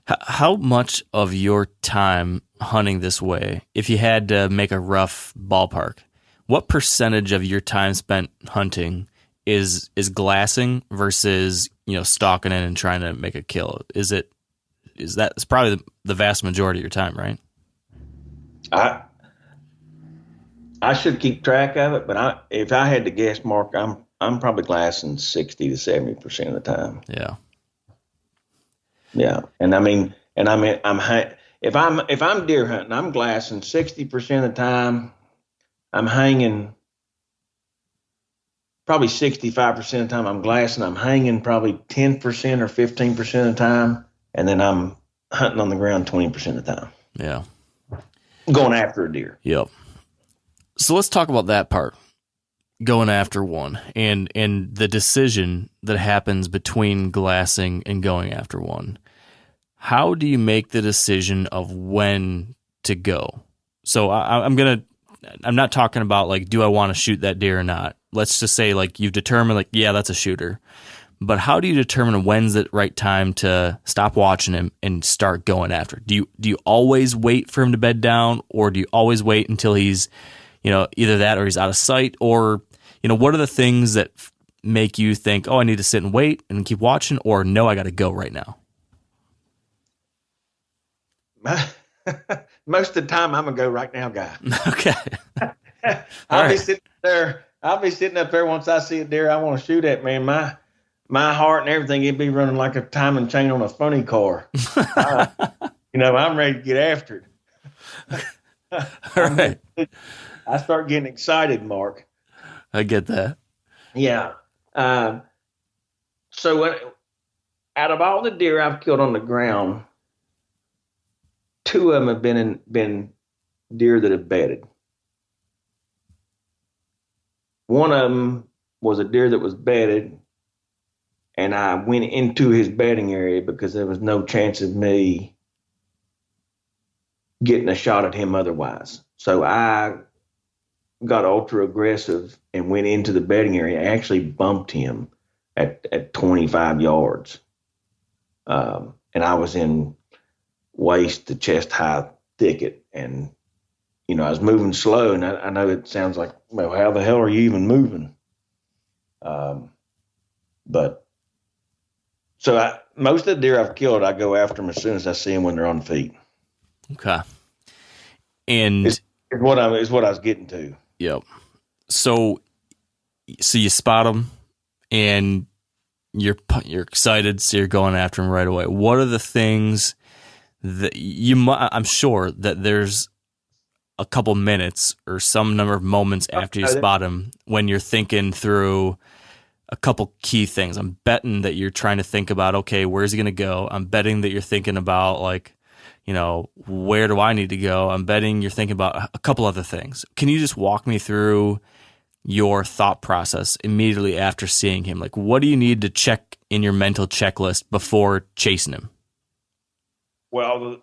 How much of your time hunting this way, if you had to make a rough ballpark, what percentage of your time spent hunting is glassing versus, stalking in and trying to make a kill? It's probably the vast majority of your time, right? I should keep track of it, but if I had to guess, Mark, I'm probably glassing 60 to 70% of the time. Yeah. Yeah, and if I'm deer hunting, I'm glassing 60% of the time. I'm hanging probably 65% of the time. I'm glassing. I'm hanging probably 10% or 15% of the time, and then I'm hunting on the ground 20% of the time. Yeah, going after a deer. Yep. So let's talk about that part. Going after one and the decision that happens between glassing and going after one. How do you make the decision of when to go? So I'm not talking about like, do I want to shoot that deer or not? Let's just say like you've determined like, yeah, that's a shooter. But how do you determine when's the right time to stop watching him and start going after? Do you always wait for him to bed down, or do you always wait until he's, either that or he's out of sight? Or, what are the things that make you think, oh, I need to sit and wait and keep watching, or no, I got to go right now? Most of the time, I'm a go right now guy. Okay. I'll be sitting up there once I see a deer I want to shoot at, man. My heart and everything, it'd be running like a timing chain on a funny car. I'm ready to get after it. All right. I start getting excited, Mark. I get that. Yeah. So out of all the deer I've killed on the ground, 2 of them have been deer that have bedded. One of them was a deer that was bedded, and I went into his bedding area because there was no chance of me getting a shot at him otherwise. So I got ultra aggressive and went into the bedding area. I actually bumped him at 25 yards. And I was in waist to chest high thicket. And, I was moving slow, and I know it sounds like, well, how the hell are you even moving? But so most of the deer I've killed, I go after them as soon as I see them when they're on feet. Okay. And is what I was getting to. Yep. So you spot them and you're excited. So you're going after them right away. What are the things that I'm sure that there's a couple minutes or some number of moments after you spot him when you're thinking through a couple key things. I'm betting that you're trying to think about, okay, where's he going to go? I'm betting that you're thinking about like, where do I need to go? I'm betting you're thinking about a couple other things. Can you just walk me through your thought process immediately after seeing him? Like, what do you need to check in your mental checklist before chasing him? Well,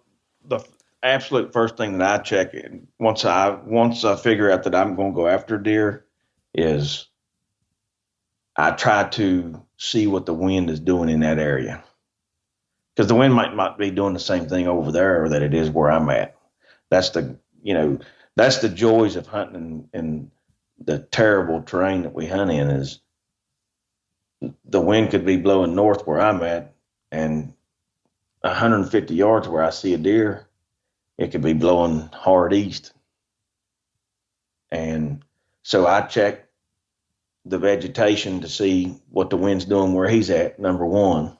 the absolute first thing that I check once I figure out that I'm going to go after deer is I try to see what the wind is doing in that area. Because the wind might not be doing the same thing over there that it is where I'm at. That's the joys of hunting and the terrible terrain that we hunt in is the wind could be blowing north where I'm at, and 150 yards where I see a deer, it could be blowing hard east. And so I check the vegetation to see what the wind's doing where he's at, number one.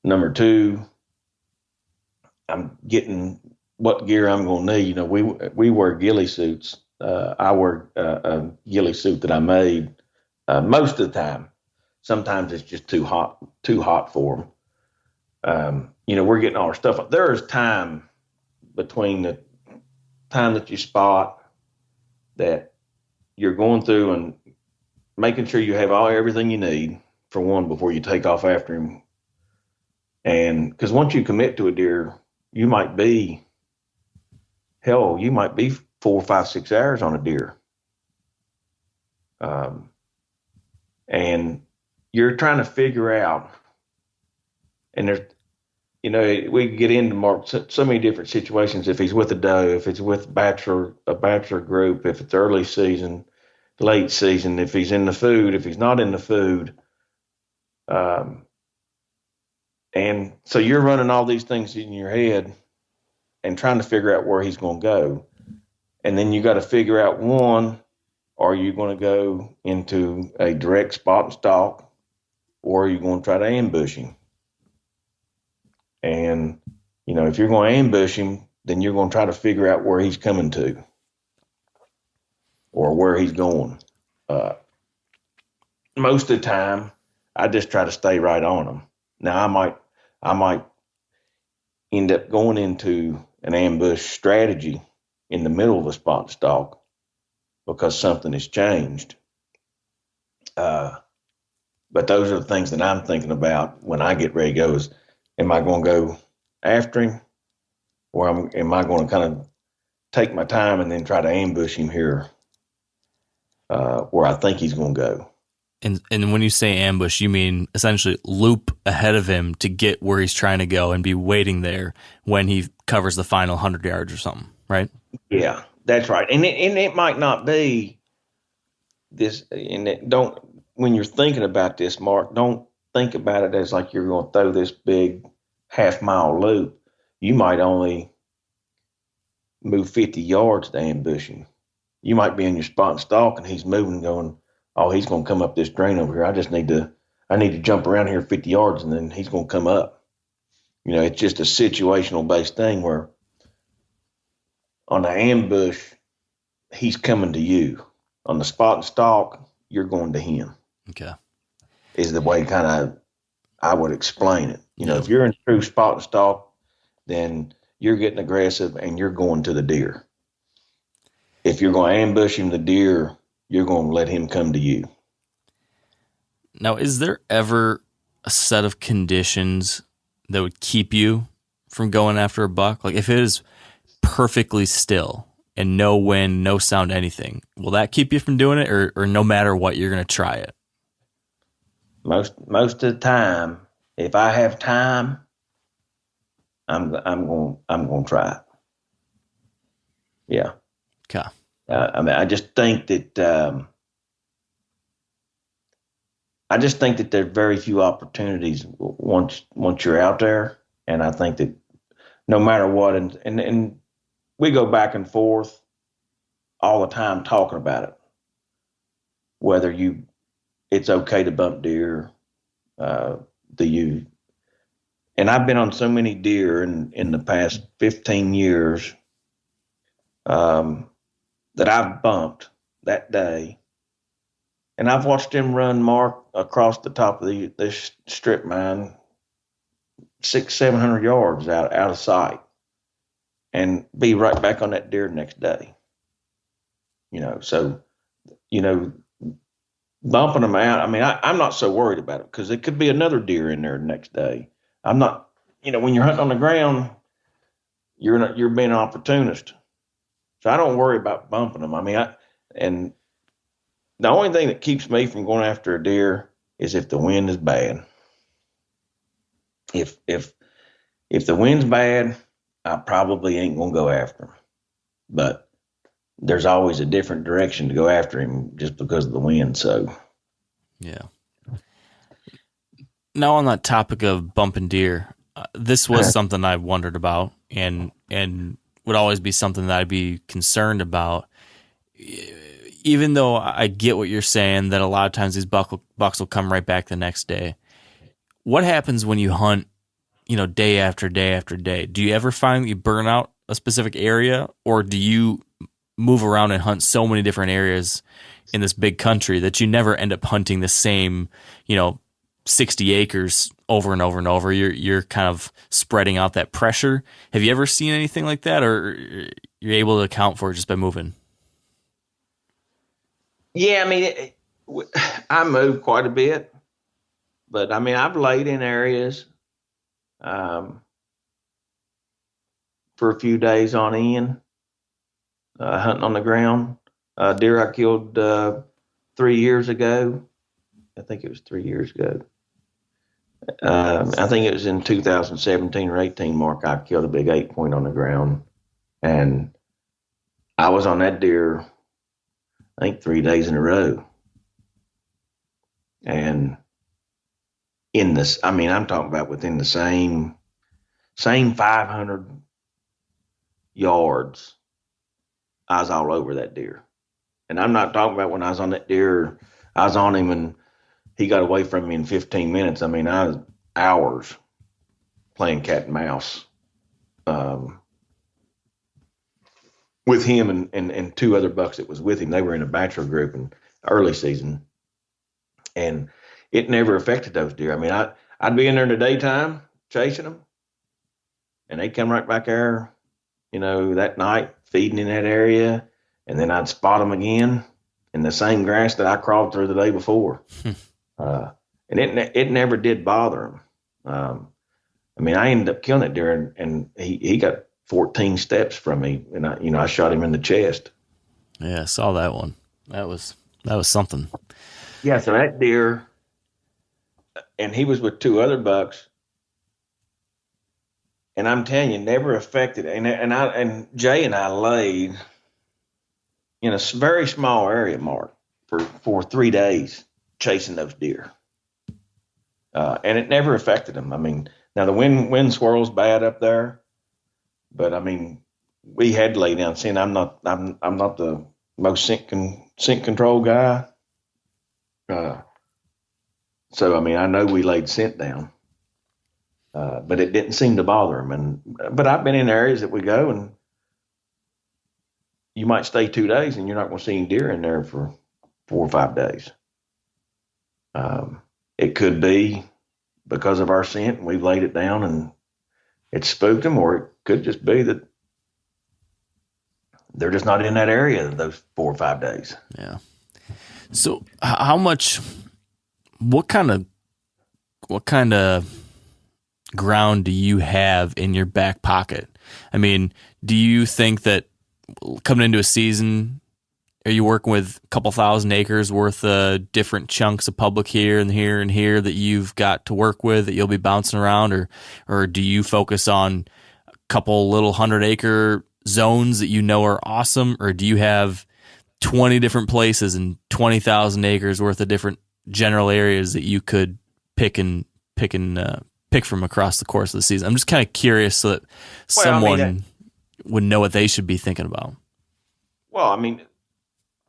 Number two, I'm getting what gear I'm going to need. We wear ghillie suits I wear a ghillie suit that I made most of the time. Sometimes it's just too hot for them. We're getting all our stuff up. There is time between the time that you spot that you're going through and making sure you have everything you need for one before you take off after him. And because once you commit to a deer, you might be 4, 5, 6 hours on a deer. And you're trying to figure out, and there's, we can get into Mark so many different situations. If he's with a doe, if it's with a bachelor group, if it's early season, late season, if he's in the food, if he's not in the food. And so you're running all these things in your head and trying to figure out where he's going to go. And then you got to figure out, one, are you going to go into a direct spot and stalk, or are you going to try to ambush him? And, if you're going to ambush him, then you're going to try to figure out where he's coming to or where he's going. Most of the time, I just try to stay right on him. Now, I might end up going into an ambush strategy in the middle of a spot and stalk because something has changed. But those are the things that I'm thinking about when I get ready to go is, am I going to go after him, or am I going to kind of take my time and then try to ambush him here where I think he's going to go? And when you say ambush, you mean essentially loop ahead of him to get where he's trying to go and be waiting there when he covers the final 100 yards or something, right? Yeah, that's right. And it might not be this. And when you're thinking about this, Mark, don't think about it as like you're going to throw this big half-mile loop. You might only move 50 yards to ambush him. You might be in your spot and stalk, and he's moving, going, oh, he's going to come up this drain over here. I need to jump around here 50 yards, and then he's going to come up. It's just a situational based thing where on the ambush, he's coming to you. On the spot and stalk, you're going to him. Okay. Is the way kind of I would explain it. If you're in true spot and stalk, then you're getting aggressive and you're going to the deer. If you're going to ambush him, the deer, you're going to let him come to you. Now, is there ever a set of conditions that would keep you from going after a buck? Like if it is perfectly still and no wind, no sound, anything, will that keep you from doing it, or no matter what, you're going to try it? Most of the time, if I have time, I'm going to try it. Yeah. Okay. I just think that there are very few opportunities once you're out there, and I think that no matter what, and we go back and forth all the time talking about it, whether it's okay to bump deer, and I've been on so many deer in the past 15 years that I've bumped that day, and I've watched them run Mark across the top of this strip mine 600-700 yards out of sight, and be right back on that deer next day. So bumping them out. I mean, I'm not so worried about it because it could be another deer in there the next day. I'm not, when you're hunting on the ground, you're being an opportunist. So I don't worry about bumping them. I mean, and the only thing that keeps me from going after a deer is if the wind is bad. If the wind's bad, I probably ain't gonna go after him. But there's always a different direction to go after him just because of the wind. So, yeah. Now on that topic of bumping deer, this was something I wondered about, and would always be something that I'd be concerned about. Even though I get what you're saying, that a lot of times these bucks will come right back the next day. What happens when you hunt, day after day after day? Do you ever find that you burn out a specific area, or do you move around and hunt so many different areas in this big country that you never end up hunting the same, 60 acres over and over and over. You're kind of spreading out that pressure. Have you ever seen anything like that, or you're able to account for it just by moving? Yeah, I mean, I move quite a bit, but I mean, I've laid in areas for a few days on end, hunting on the ground. Deer I killed 3 years ago. I think it was 3 years ago. I think it was in 2017 or 18, Mark. I killed a big 8-point on the ground, and I was on that deer, I think 3 days in a row. And I'm talking about within the same 500 yards, I was all over that deer. And I'm not talking about when I was on that deer, I was on him and he got away from me in 15 minutes. I mean, I was hours playing cat and mouse with him and 2 other bucks that was with him. They were in a bachelor group in early season. And it never affected those deer. I mean, I'd be in there in the daytime chasing them, and they'd come right back there, that night, feeding in that area. And then I'd spot them again in the same grass that I crawled through the day before. And it never did bother him. I mean, I ended up killing that deer, and he got 14 steps from me, and I shot him in the chest. Yeah, I saw that one. That was something. Yeah, so that deer, and he was with 2 other bucks, and I'm telling you, never affected. And Jay and I laid in a very small area, Mark, for 3 days chasing those deer, and it never affected them. I mean, now the wind swirls bad up there, but I mean, we had to lay down. Seeing I'm not the most scent control guy, so I mean, I know we laid scent down, but it didn't seem to bother them. But I've been in areas that we go and you might stay 2 days and you're not going to see any deer in there for 4 or 5 days. It could be because of our scent and we've laid it down and it spooked them, or it could just be that they're just not in that area those 4 or 5 days. Yeah. So what kind of ground do you have in your back pocket? I mean, do you think that coming into a season, are you working with a couple thousand acres worth of different chunks of public here and here and here that you've got to work with that you'll be bouncing around, or do you focus on a couple little 100-acre zones that are awesome, or do you have 20 different places and 20,000 acres worth of different general areas that you could pick from across the course of the season? I'm just kind of curious so that someone would know what they should be thinking about. Well, I mean,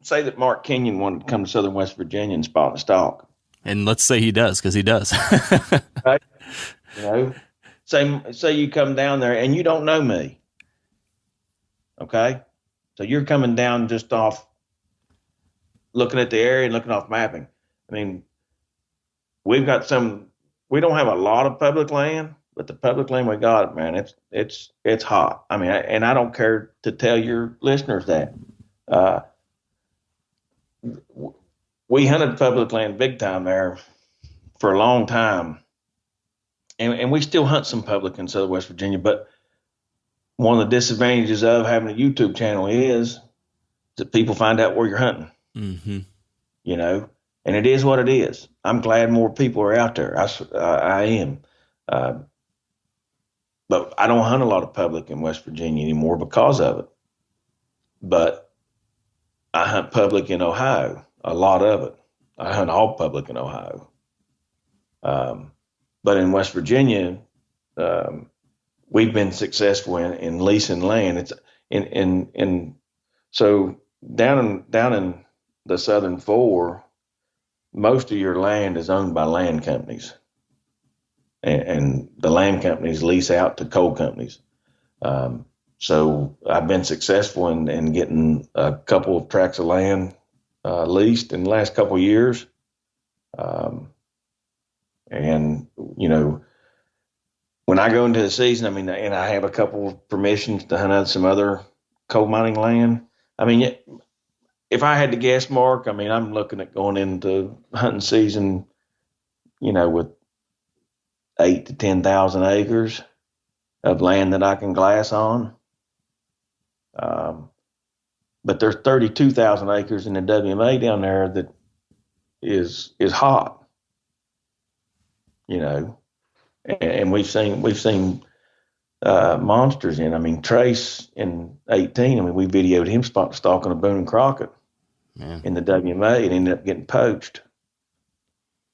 say that Mark Kenyon wanted to come to Southern West Virginia and spot and stalk. And let's say he does, because he does. Right? Say you come down there and you don't know me. Okay? So you're coming down just off looking at the area and looking off mapping. I mean, we don't have a lot of public land, but the public land we got, man, it's hot. I mean, and I don't care to tell your listeners that. We hunted public land big time there for a long time. And we still hunt some public in Southern West Virginia, but one of the disadvantages of having a YouTube channel is that people find out where you're hunting. Mm-hmm. And it is what it is. I'm glad more people are out there. I am. But I don't hunt a lot of public in West Virginia anymore because of it. But I hunt public in Ohio, a lot of it. I hunt all public in Ohio. But in West Virginia, we've been successful in leasing land. It's so down in the Southern Four, most of your land is owned by land companies, and the land companies lease out to coal companies. So I've been successful in getting a couple of tracts of land leased in the last couple of years. And, when I go into the season, and I have a couple of permissions to hunt out some other coal mining land. If I had to guess, Mark, I'm looking at going into hunting season, with 8,000 to 10,000 acres of land that I can glass on. But there's 32,000 acres in the WMA down there that is hot, and we've seen monsters in. Trace in 18. We videoed him stalking a Boone and Crockett in the WMA and ended up getting poached.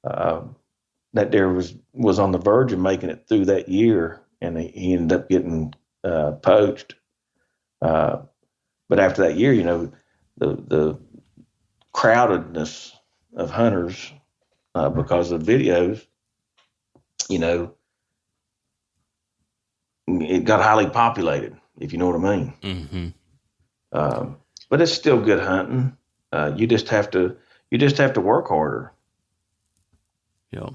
That deer was on the verge of making it through that year, and he ended up getting poached. But after that year, the crowdedness of hunters because of videos, it got highly populated, if you know what I mean. Mm-hmm. But it's still good hunting. You just have to work harder. Yeah.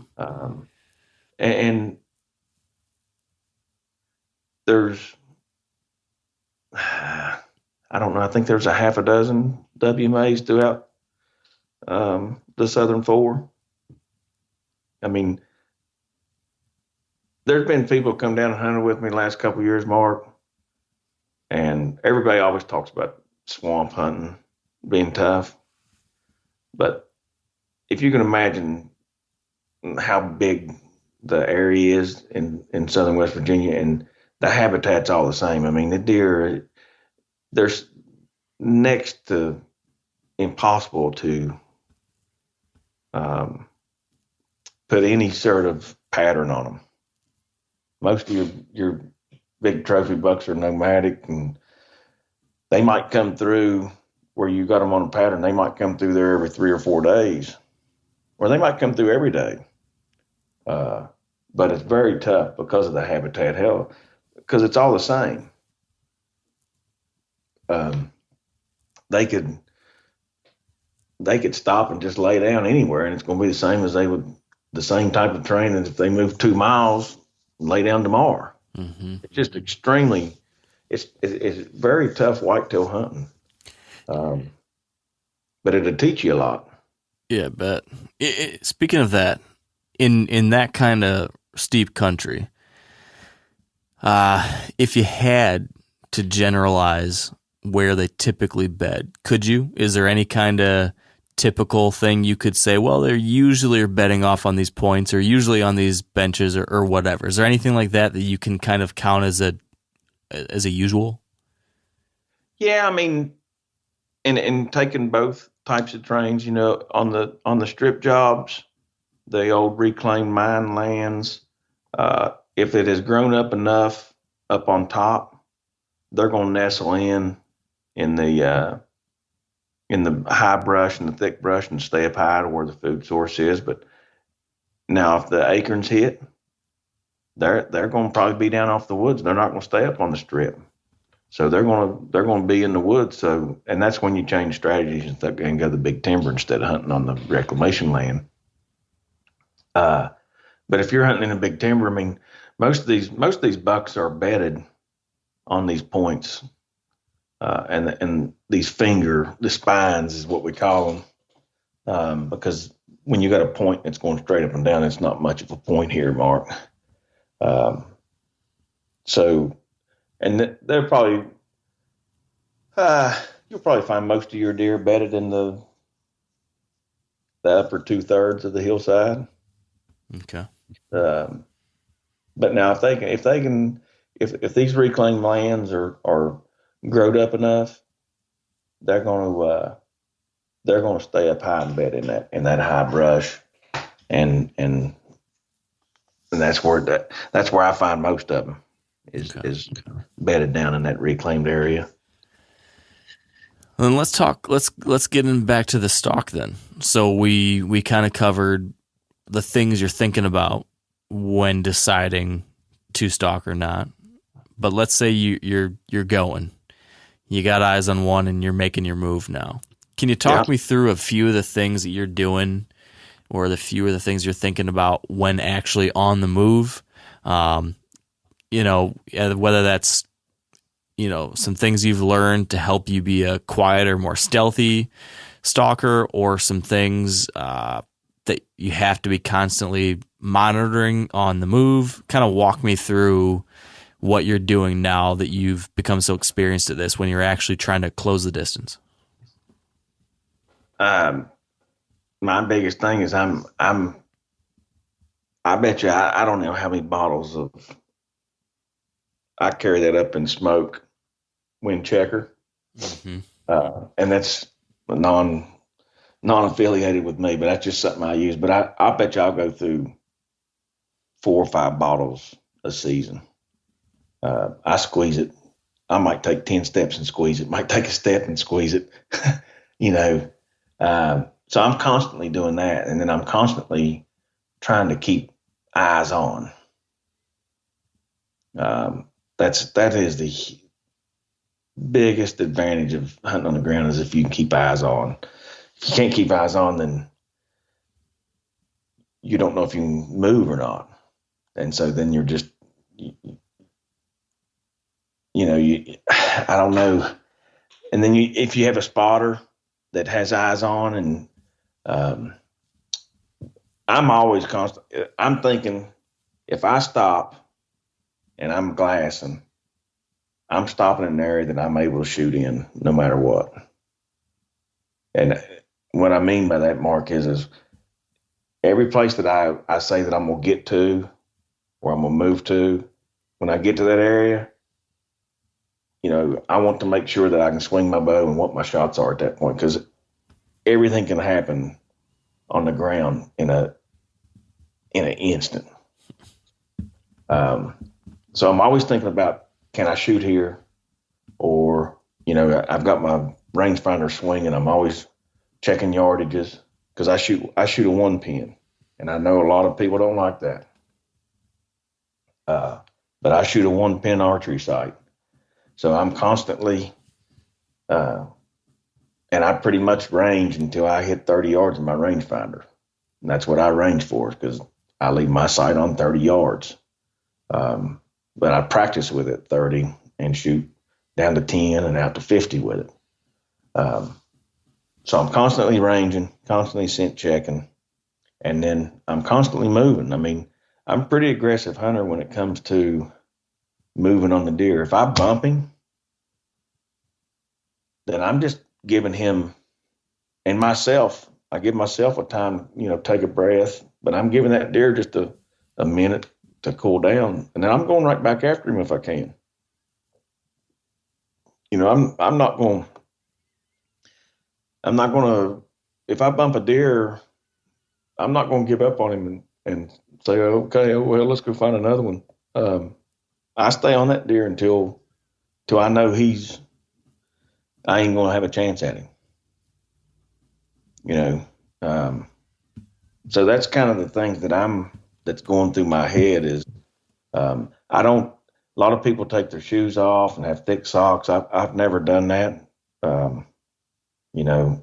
And there's, I don't know, I think there's a half a dozen WMAs throughout the Southern Four. There's been people come down and hunted with me the last couple of years, Mark, and everybody always talks about swamp hunting being tough. But if you can imagine how big the area is in southern West Virginia, and the habitat's all the same. The deer, there's next to impossible to put any sort of pattern on them. Most of your big trophy bucks are nomadic, and they might come through where you got them on a pattern. They might come through there every 3 or 4 days, or they might come through every day. But it's very tough because of the habitat, because it's all the same. They could stop and just lay down anywhere, and it's going to be the same as the same type of terrain as if they move 2 miles, lay down tomorrow. Mm-hmm. It's just extremely, it's very tough whitetail hunting. But it'll teach you a lot. Yeah, I bet. Speaking of that, in that kind of steep country, if you had to generalize where they typically bed, could you? Is there any kind of typical thing you could say, well, they're usually are bedding off on these points or usually on these benches or whatever? Is there anything like that you can kind of count as a usual? Yeah, in taking both types of terrains, on the strip jobs, the old reclaimed mine lands, if it has grown up enough up on top, they're going to nestle in the high brush and the thick brush and stay up high to where the food source is. But now if the acorns hit, they're going to probably be down off the woods. They're not going to stay up on the strip. So they're going to be in the woods. So, and that's when you change strategies and go the big timber instead of hunting on the reclamation land. But if you're hunting in a big timber, most of these bucks are bedded on these points, and these the spines is what we call them, because when you got a point that's going straight up and down, it's not much of a point here, Mark. And they're probably, you'll probably find most of your deer bedded in the upper 2/3 of the hillside. Okay. But now if these reclaimed lands are growed up enough, they're going to stay up high and bed in that high brush, and that's where I find most of them is bedded down in that reclaimed area. Then let's get in back to the stalk then. So we kind of covered the things you're thinking about when deciding to stalk or not. but let's say you're going. You got eyes on one and you're making your move now. Can you talk me through a few of the things that you're doing or the few of the things you're thinking about when actually on the move? Whether that's, some things you've learned to help you be a quieter, more stealthy stalker, or some things that you have to be constantly monitoring on the move. Kind of walk me through what you're doing now that you've become so experienced at this when you're actually trying to close the distance. My biggest thing is I bet you I don't know how many bottles of, I carry that up in smoke wind checker. Mm-hmm. And that's non-affiliated with me, but that's just something I use. But I bet you I'll go through 4 or 5 bottles a season. I squeeze it. I might take 10 steps and squeeze it. Might take a step and squeeze it, so I'm constantly doing that. And then I'm constantly trying to keep eyes on. That is the biggest advantage of hunting on the ground, is if you can keep eyes on. If you can't keep eyes on, then you don't know if you can move or not. And so then you're just, I don't know. And then if you have a spotter that has eyes on, and I'm always constant. I'm thinking, if I stop and I'm glassing, I'm stopping in an area that I'm able to shoot in no matter what. And what I mean by that, Mark, is every place that I say that I'm going to get to, or I'm going to move to, when I get to that area, I want to make sure that I can swing my bow and what my shots are at that point, because everything can happen on the ground in an instant. So I'm always thinking about, can I shoot here? Or, I've got my rangefinder swinging. I'm always checking yardages, because I shoot a 1-pin, and I know a lot of people don't like that. But I shoot a 1-pin archery sight. So I'm constantly, and I pretty much range until I hit 30 yards in my rangefinder. And that's what I range for, because I leave my sight on 30 yards. But I practice with it 30 and shoot down to 10 and out to 50 with it. So I'm constantly ranging, constantly scent checking, and then I'm constantly moving. I mean, I'm a pretty aggressive hunter when it comes to moving on the deer. If I bump him, then I'm just giving him and myself, I give myself a time, take a breath, but I'm giving that deer just a minute to cool down, and then I'm going right back after him if I can. I'm not going to, if I bump a deer, I'm not going to give up on him and say, okay, well, let's go find another one. I stay on that deer until I know I ain't going to have a chance at him. So that's kind of the things that's going through my head is, a lot of people take their shoes off and have thick socks. I've never done that. I'm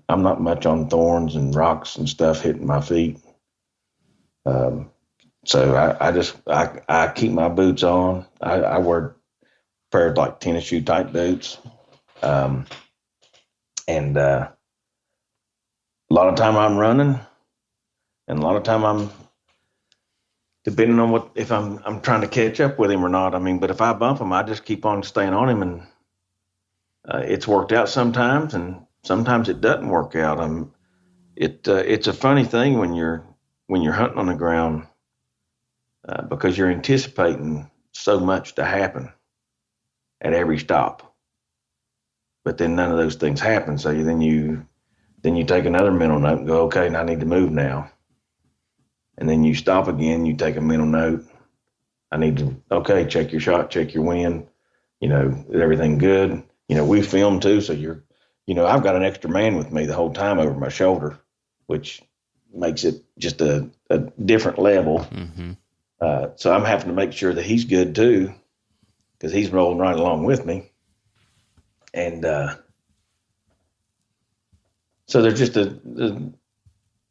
not much on thorns and rocks and stuff hitting my feet. So I keep my boots on. I wear a pair of like tennis shoe type boots. And a lot of time I'm running, and a lot of time I'm depending on if I'm trying to catch up with him or not. I mean, but if I bump him, I just keep on staying on him, and it's worked out sometimes, and sometimes it doesn't work out. It's a funny thing when you're hunting on the ground, because you're anticipating so much to happen at every stop, but then none of those things happen. So then you take another mental note and go, okay, now I need to move now. And then you stop again, you take a mental note. I need to, okay, check your shot, check your wind, is everything good? We film too. So I've got an extra man with me the whole time over my shoulder, which makes it just a different level. Mm-hmm. So I'm having to make sure that he's good too. because he's rolling right along with me. And so there's just the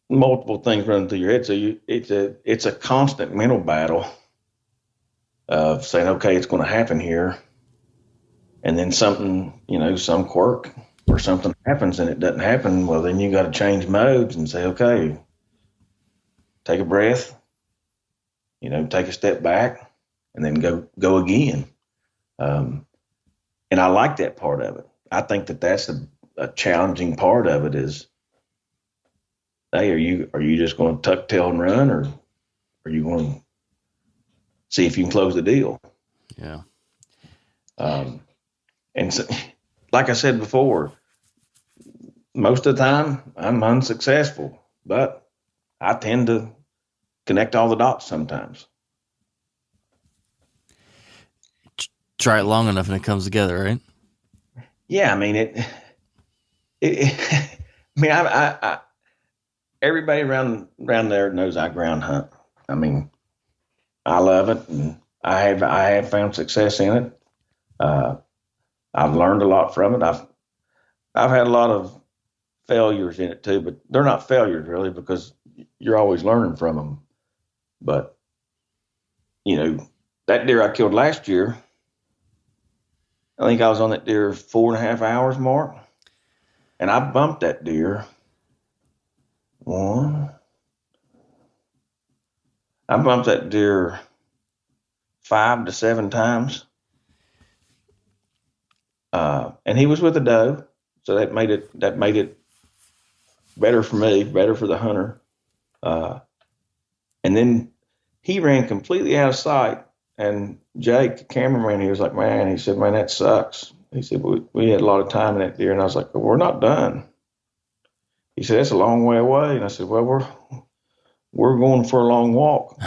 multiple things running through your head. So it's a constant mental battle of saying, okay, it's going to happen here. And then something, some quirk or something happens and it doesn't happen. Well, then you got to change modes and say, okay, take a breath, take a step back and then go again. And I like that part of it. I think that's a challenging part of it is, hey, are you just going to tuck tail and run, or are you going to see if you can close the deal? Yeah. And so, like I said before, most of the time I'm unsuccessful, but I tend to connect all the dots sometimes. Try it long enough and it comes together, right? Yeah, I mean I everybody around there knows I ground hunt. I mean, I love it, and I have found success in it. I've learned a lot from it. I've had a lot of failures in it too, but they're not failures really because you're always learning from them. But that deer I killed last year, I think I was on that deer 4.5 hours mark, and I bumped that deer. I bumped that deer 5 to 7 times. And he was with a doe, so that made it better for me, better for the hunter. And then he ran completely out of sight. And Jake, the cameraman, he was like, man, that sucks. He said, we had a lot of time in that deer. And I was like, well, we're not done. He said, that's a long way away. And I said, well, we're going for a long walk,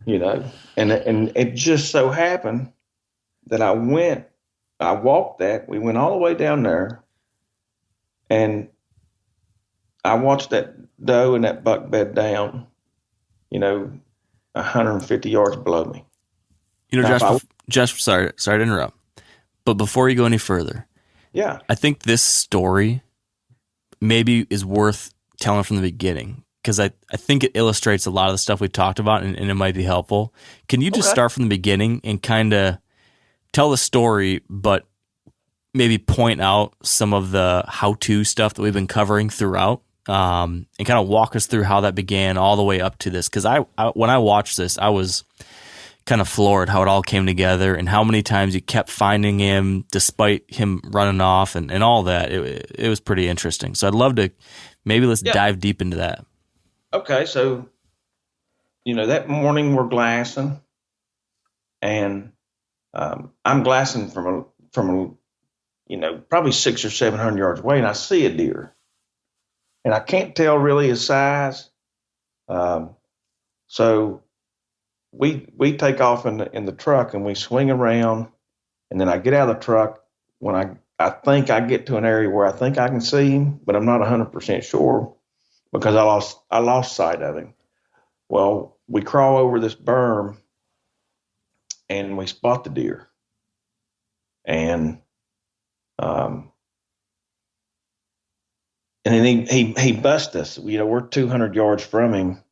and it just so happened that I walked that. We went all the way down there, and I watched that doe and that buck bed down, 150 yards below me. Josh, sorry to interrupt, but before you go any further, yeah, I think this story maybe is worth telling from the beginning, because I think it illustrates a lot of the stuff we talked about, and it might be helpful. Can you just start from the beginning and kind of tell the story, but maybe point out some of the how-to stuff that we've been covering throughout, and kind of walk us through how that began all the way up to this? Because when I watched this, I was kind of floored how it all came together and how many times you kept finding him despite him running off and all that. It was pretty interesting. So I'd love to, let's dive deep into that. Okay. So, that morning we're glassing, and I'm glassing from probably 600 or 700 yards away, and I see a deer, and I can't tell really his size. So we take off in the truck, and we swing around, and then I get out of the truck when I think I get to an area where I think I can see him, but I'm not 100% sure because I lost sight of him. Well, we crawl over this berm, and we spot the deer, and then he busts us. We're 200 yards from him,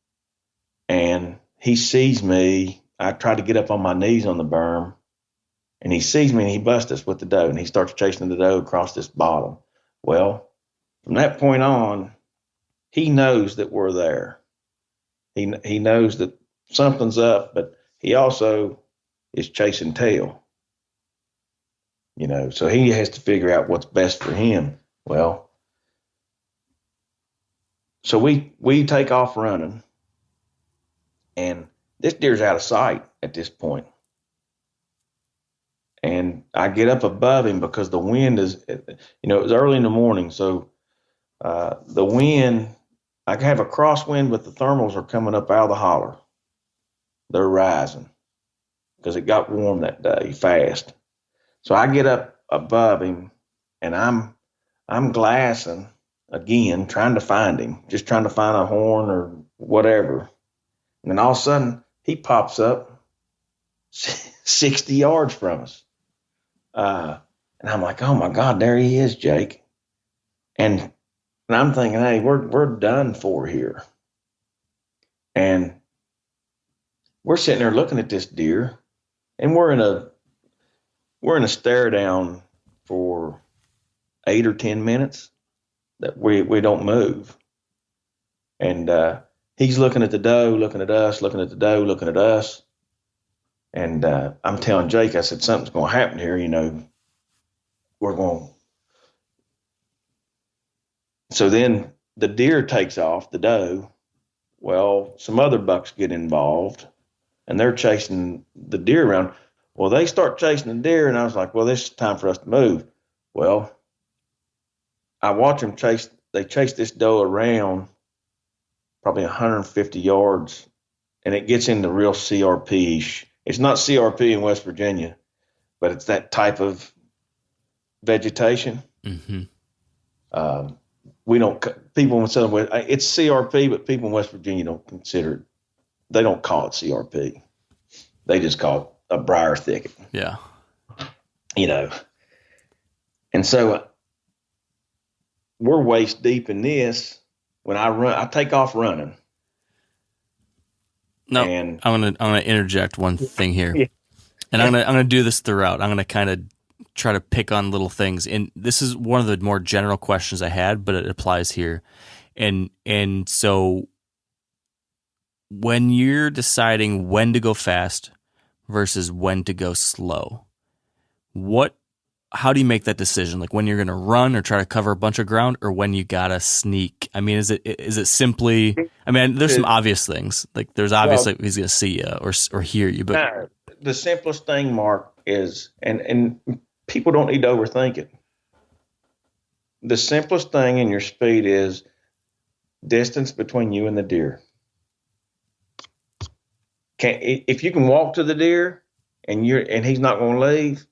and he sees me. I try to get up on my knees on the berm, and he sees me, and he busts us with the doe, and he starts chasing the doe across this bottom. Well, from that point on, he knows that we're there. He knows that something's up, but he also is chasing tail. So he has to figure out what's best for him. Well, so we take off running, and this deer's out of sight at this point. And I get up above him because the wind is, it was early in the morning. So the wind, I have a crosswind, but the thermals are coming up out of the holler. They're rising because it got warm that day fast. So I get up above him, and I'm glassing again, trying to find him, just trying to find a horn or whatever. And then all of a sudden he pops up 60 yards from us. And I'm like, oh my God, there he is, Jake. And I'm thinking, hey, we're done for here. And we're sitting there looking at this deer, and we're in a stare down for 8 or 10 minutes that we don't move. And he's looking at the doe, looking at us, looking at the doe, looking at us. And I'm telling Jake, I said, something's going to happen here, we're going. So then the deer takes off, the doe. Well, some other bucks get involved, and they're chasing the deer around. Well, they start chasing the deer, and I was like, well, this is time for us to move. Well, I watch them chase. They chase this doe around probably 150 yards, and it gets into real CRP-ish. It's not CRP in West Virginia, but it's that type of vegetation. Mm-hmm. We don't, people in Southern West, it's CRP, but people in West Virginia don't consider it. They don't call it CRP. They just call it a briar thicket. Yeah. And so we're waist deep in this. When I take off running. No, and I'm gonna interject one thing here, yeah. And I'm gonna do this throughout. I'm gonna kind of try to pick on little things, and this is one of the more general questions I had, but it applies here. And so when you're deciding when to go fast versus when to go slow, how do you make that decision? Like when you're going to run or try to cover a bunch of ground, or when you gotta sneak? I mean, is it simply? I mean, there's some obvious things. Like there's obviously he's going to see you or hear you. But no, the simplest thing, Mark, is and people don't need to overthink it. The simplest thing in your speed is distance between you and the deer. If you can walk to the deer and he's not going to leave,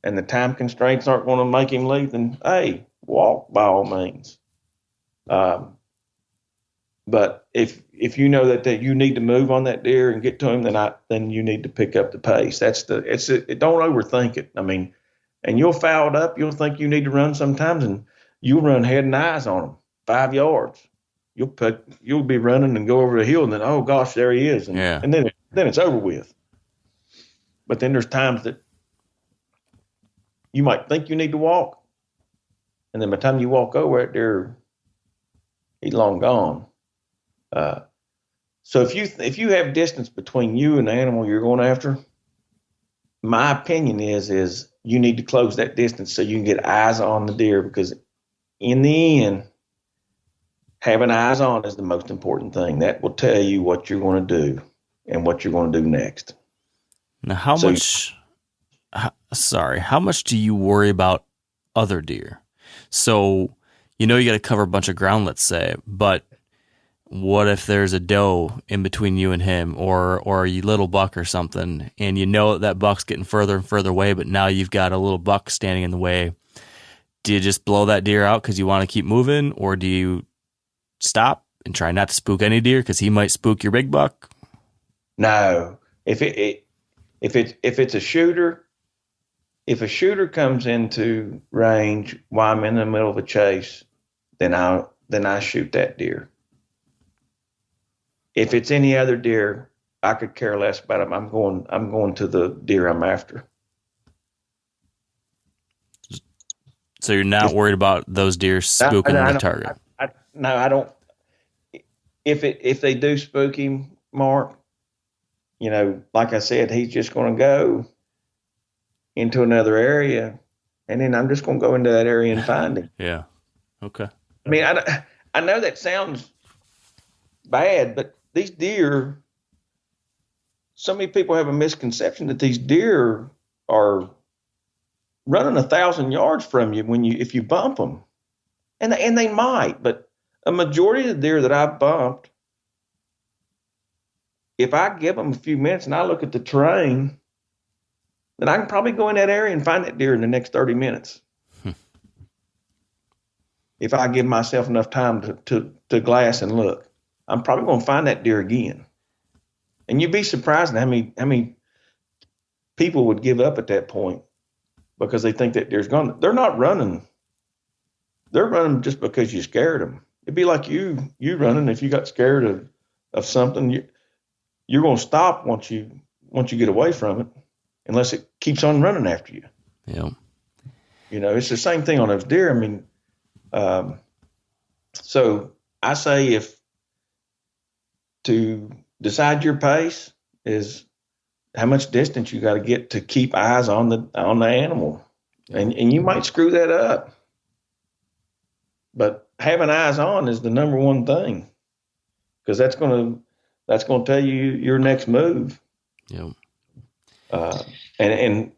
and the time constraints aren't going to make him leave, then hey, walk by all means. But if you know that you need to move on that deer and get to him, then you need to pick up the pace. Don't overthink it. I mean, and you'll foul it up. You'll think you need to run sometimes, and you'll run head and eyes on him 5 yards. You'll be running and go over the hill, and then oh gosh, there he is, and then it's over with. But then there's times that you might think you need to walk, and then by the time you walk over it, he's long gone. So if you have distance between you and the animal you're going after, my opinion is you need to close that distance so you can get eyes on the deer, because in the end, having eyes on is the most important thing. That will tell you what you're going to do and what you're going to do next. Now, how much do you worry about other deer? So, you got to cover a bunch of ground, let's say, but what if there's a doe in between you and him, or a little buck or something, and that buck's getting further and further away, but now you've got a little buck standing in the way? Do you just blow that deer out because you want to keep moving, or do you stop and try not to spook any deer because he might spook your big buck? No. If it's a shooter, if a shooter comes into range while I'm in the middle of a chase, then I shoot that deer. If it's any other deer, I could care less about him. I'm going to the deer I'm after. So you're not worried about those deer spooking the target? I don't. If they do spook him, Mark, like I said, he's just going to go into another area, and then I'm just going to go into that area and find him. Yeah. Okay. I mean, I know that sounds bad, but these deer, so many people have a misconception that these deer are running 1,000 yards from you if you bump them, and they might, but a majority of the deer that I've bumped, if I give them a few minutes and I look at the terrain, then I can probably go in that area and find that deer in the next 30 minutes. If I give myself enough time to glass and look, I'm probably going to find that deer again. And you'd be surprised at how many people would give up at that point because they think that they're not running. They're running just because you scared them. It'd be like you running. If you got scared of something, you're going to stop once you get away from it, unless it keeps on running after you. Yeah. It's the same thing on those deer. I mean, so I say if to decide your pace is how much distance you got to get to keep eyes on the animal, and you might screw that up. But having eyes on is the number one thing, because that's going to tell you your next move. Yeah. And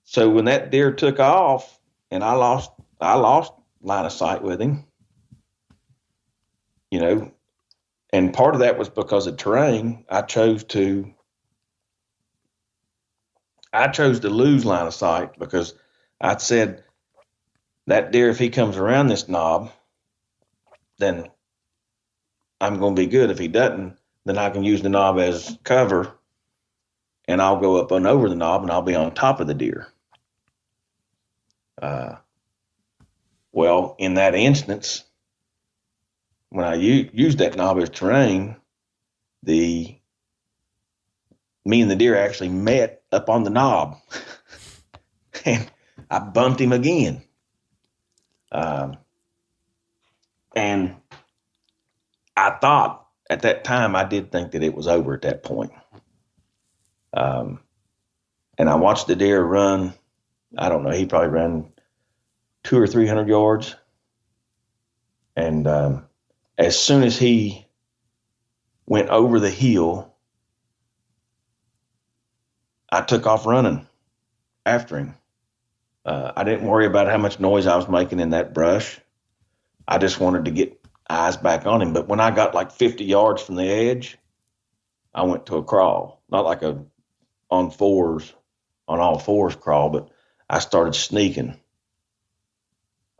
so when that deer took off and I lost line of sight with him, and part of that was because of terrain. I chose to lose line of sight because I said, that deer, if he comes around this knob, then I'm going to be good. If he doesn't, then I can use the knob as cover, and I'll go up and over the knob, and I'll be on top of the deer. Well, in that instance, when I used that knob as terrain, me and the deer actually met up on the knob, and I bumped him again. And I thought at that time, I did think that it was over at that point. And I watched the deer run. I don't know. He probably ran 200 or 300 yards. And, as soon as he went over the hill, I took off running after him. I didn't worry about how much noise I was making in that brush. I just wanted to get eyes back on him. But when I got like 50 yards from the edge, I went to a crawl, not like on all fours crawl, but I started sneaking.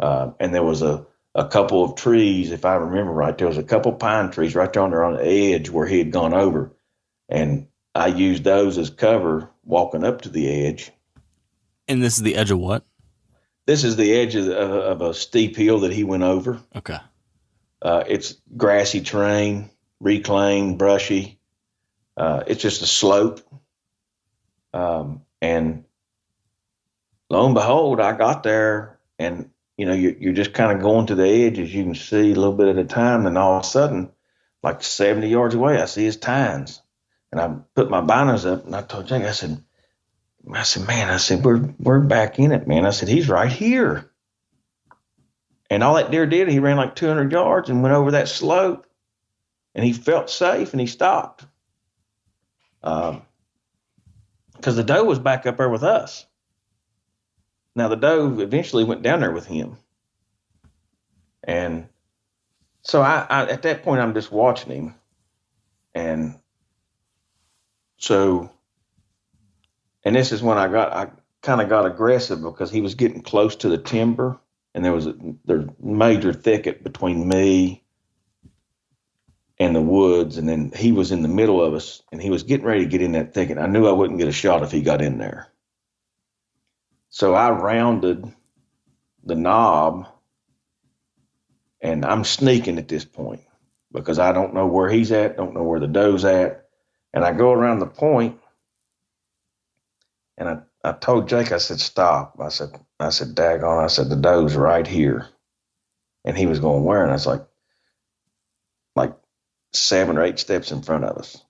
And there was a couple of trees, if I remember right, there was a couple pine trees right there on the edge where he had gone over. And I used those as cover walking up to the edge. And this is the edge of what? This is the edge of a steep hill that he went over. Okay. It's grassy terrain, reclaimed, brushy. It's just a slope. And lo and behold, I got there, and you're just kind of going to the edge, as you can see, a little bit at a time. And all of a sudden, like 70 yards away, I see his tines. And I put my binoculars up, and I told Jake, I said, man, we're back in it, man. I said, he's right here. And all that deer did, he ran like 200 yards and went over that slope, and he felt safe, and he stopped. Because the doe was back up there with us. Now, the doe eventually went down there with him. And so I at that point, I'm just watching him. And so, and this is when I kind of got aggressive, because he was getting close to the timber, and there's a major thicket between me and the woods. And then he was in the middle of us, and he was getting ready to get in that thicket. I knew I wouldn't get a shot if he got in there. So I rounded the knob, and I'm sneaking at this point because I don't know where he's at, don't know where the doe's at. And I go around the point, and I told Jake, I said, stop. I said, daggone, I said, the doe's right here. And he was going, where? And I was like 7 or 8 steps in front of us.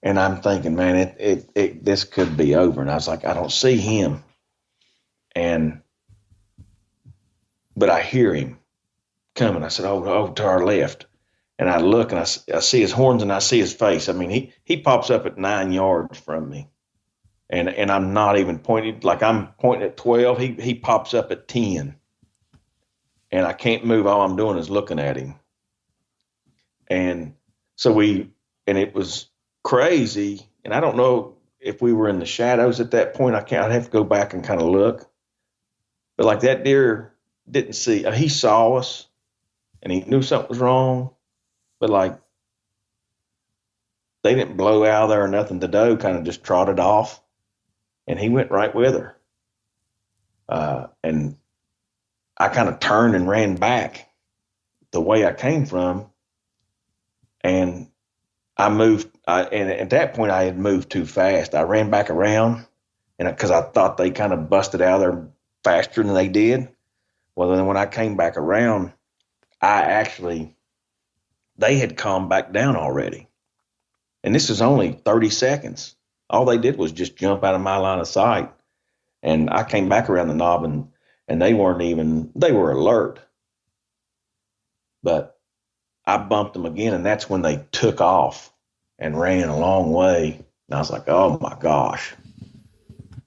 And I'm thinking, man, this could be over. And I was like, I don't see him. But I hear him coming. I said, oh, to our left. And I look, and I see his horns, and I see his face. I mean, he pops up at 9 yards from me. And I'm not even pointing, like I'm pointing at 12. He pops up at 10. And I can't move. All I'm doing is looking at him. And so it was crazy. And I don't know if we were in the shadows at that point. I'd have to go back and kind of look. But like that deer didn't see, he saw us, and he knew something was wrong. But like they didn't blow out there or nothing. The doe kind of just trotted off, and he went right with her. And I kind of turned and ran back the way I came from, and I moved. And at that point, I had moved too fast. I ran back around, and because I thought they kind of busted out of there faster than they did. Well, then when I came back around, they had calmed back down already. And this is only 30 seconds. All they did was just jump out of my line of sight. And I came back around the knob, and they were alert. But I bumped them again, and that's when they took off and ran a long way. And I was like, oh my gosh.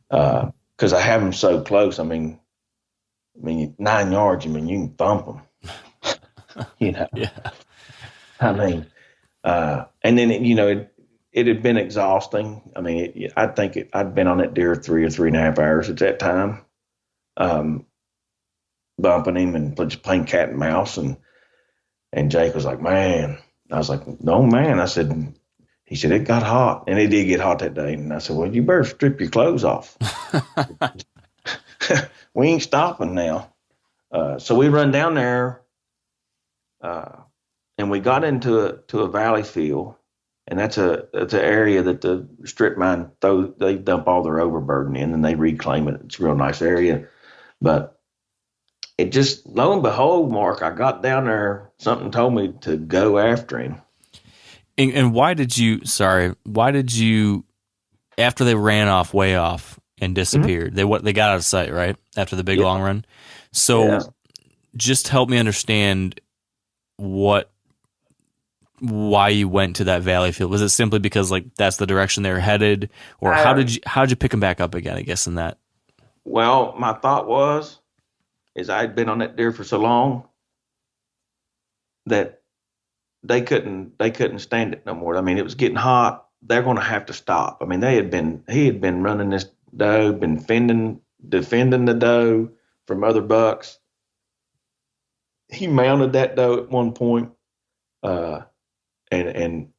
Because I have them so close. I mean, 9 yards, you can thump them. Yeah. I mean, and then, it had been exhausting. I mean, I think I'd been on that deer 3 or 3.5 hours at that time, bumping him and just playing cat and mouse. And Jake was like, man. I was like, no, man. He said, it got hot. And it did get hot that day. And I said, well, you better strip your clothes off. We ain't stopping now. So we run down there, and we got into a valley field, and that's an area that the strip mine they dump all their overburden in, and they reclaim it. It's a real nice area, but it just, lo and behold, Mark, I got down there. Something told me to go after him. And why did you, after they ran off way off and disappeared, they got out of sight, right? After the big long run. So just help me understand why you went to that valley field. Was it simply because that's the direction they were headed, or how did you pick them back up again, I guess, in that? Well, my thought is I'd been on that deer for so long that they couldn't stand it no more. I mean, it was getting hot. They're going to have to stop. I mean, he had been running this doe, been defending the doe from other bucks. He mounted that doe at one point, and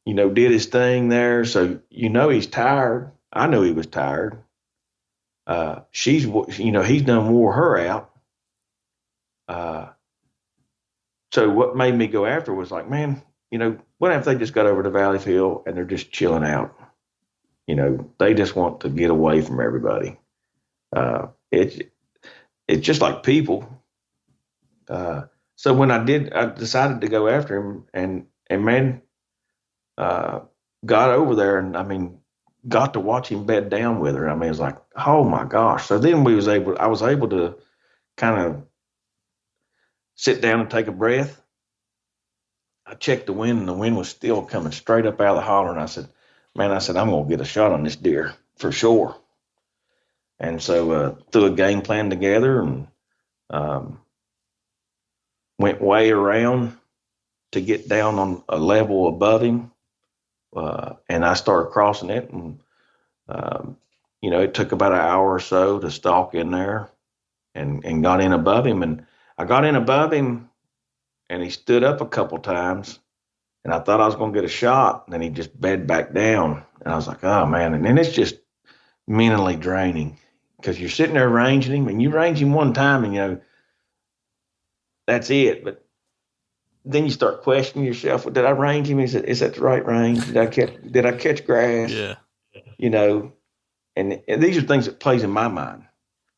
did his thing there. So he's tired. I know he was tired. He's done wore her out. So what made me go after was like, man, what if they just got over to Valley Field and they're just chilling out? They just want to get away from everybody. It's just like people. So when I decided to go after him, and man, got over there, and got to watch him bed down with her. It was like, oh my gosh. So then I was able to kind of sit down and take a breath. I checked the wind, and the wind was still coming straight up out of the holler. And I said, I'm going to get a shot on this deer for sure. And so threw a game plan together, and went way around to get down on a level above him. And I started crossing it, and, it took about an hour or so to stalk in there and got in above him. And I got in above him, and he stood up a couple times, and I thought I was going to get a shot, and then he just bed back down. And I was like, oh man. And then it's just mentally draining, because you're sitting there ranging him, and you range him one time, and that's it. But then you start questioning yourself. Well, did I range him? Is that the right range? Did I catch grass? Yeah. And these are things that plays in my mind,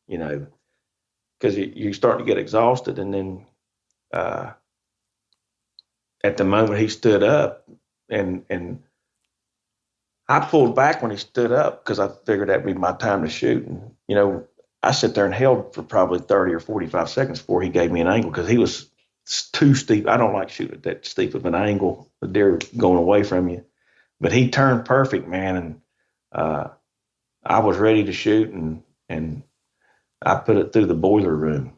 because you start to get exhausted. And then at the moment he stood up, and I pulled back when he stood up, because I figured that'd be my time to shoot. And, I sat there and held for probably 30 or 45 seconds before he gave me an angle, because he was too steep. I don't like shooting at that steep of an angle, the deer going away from you. But he turned perfect, man, and I was ready to shoot, and I put it through the boiler room.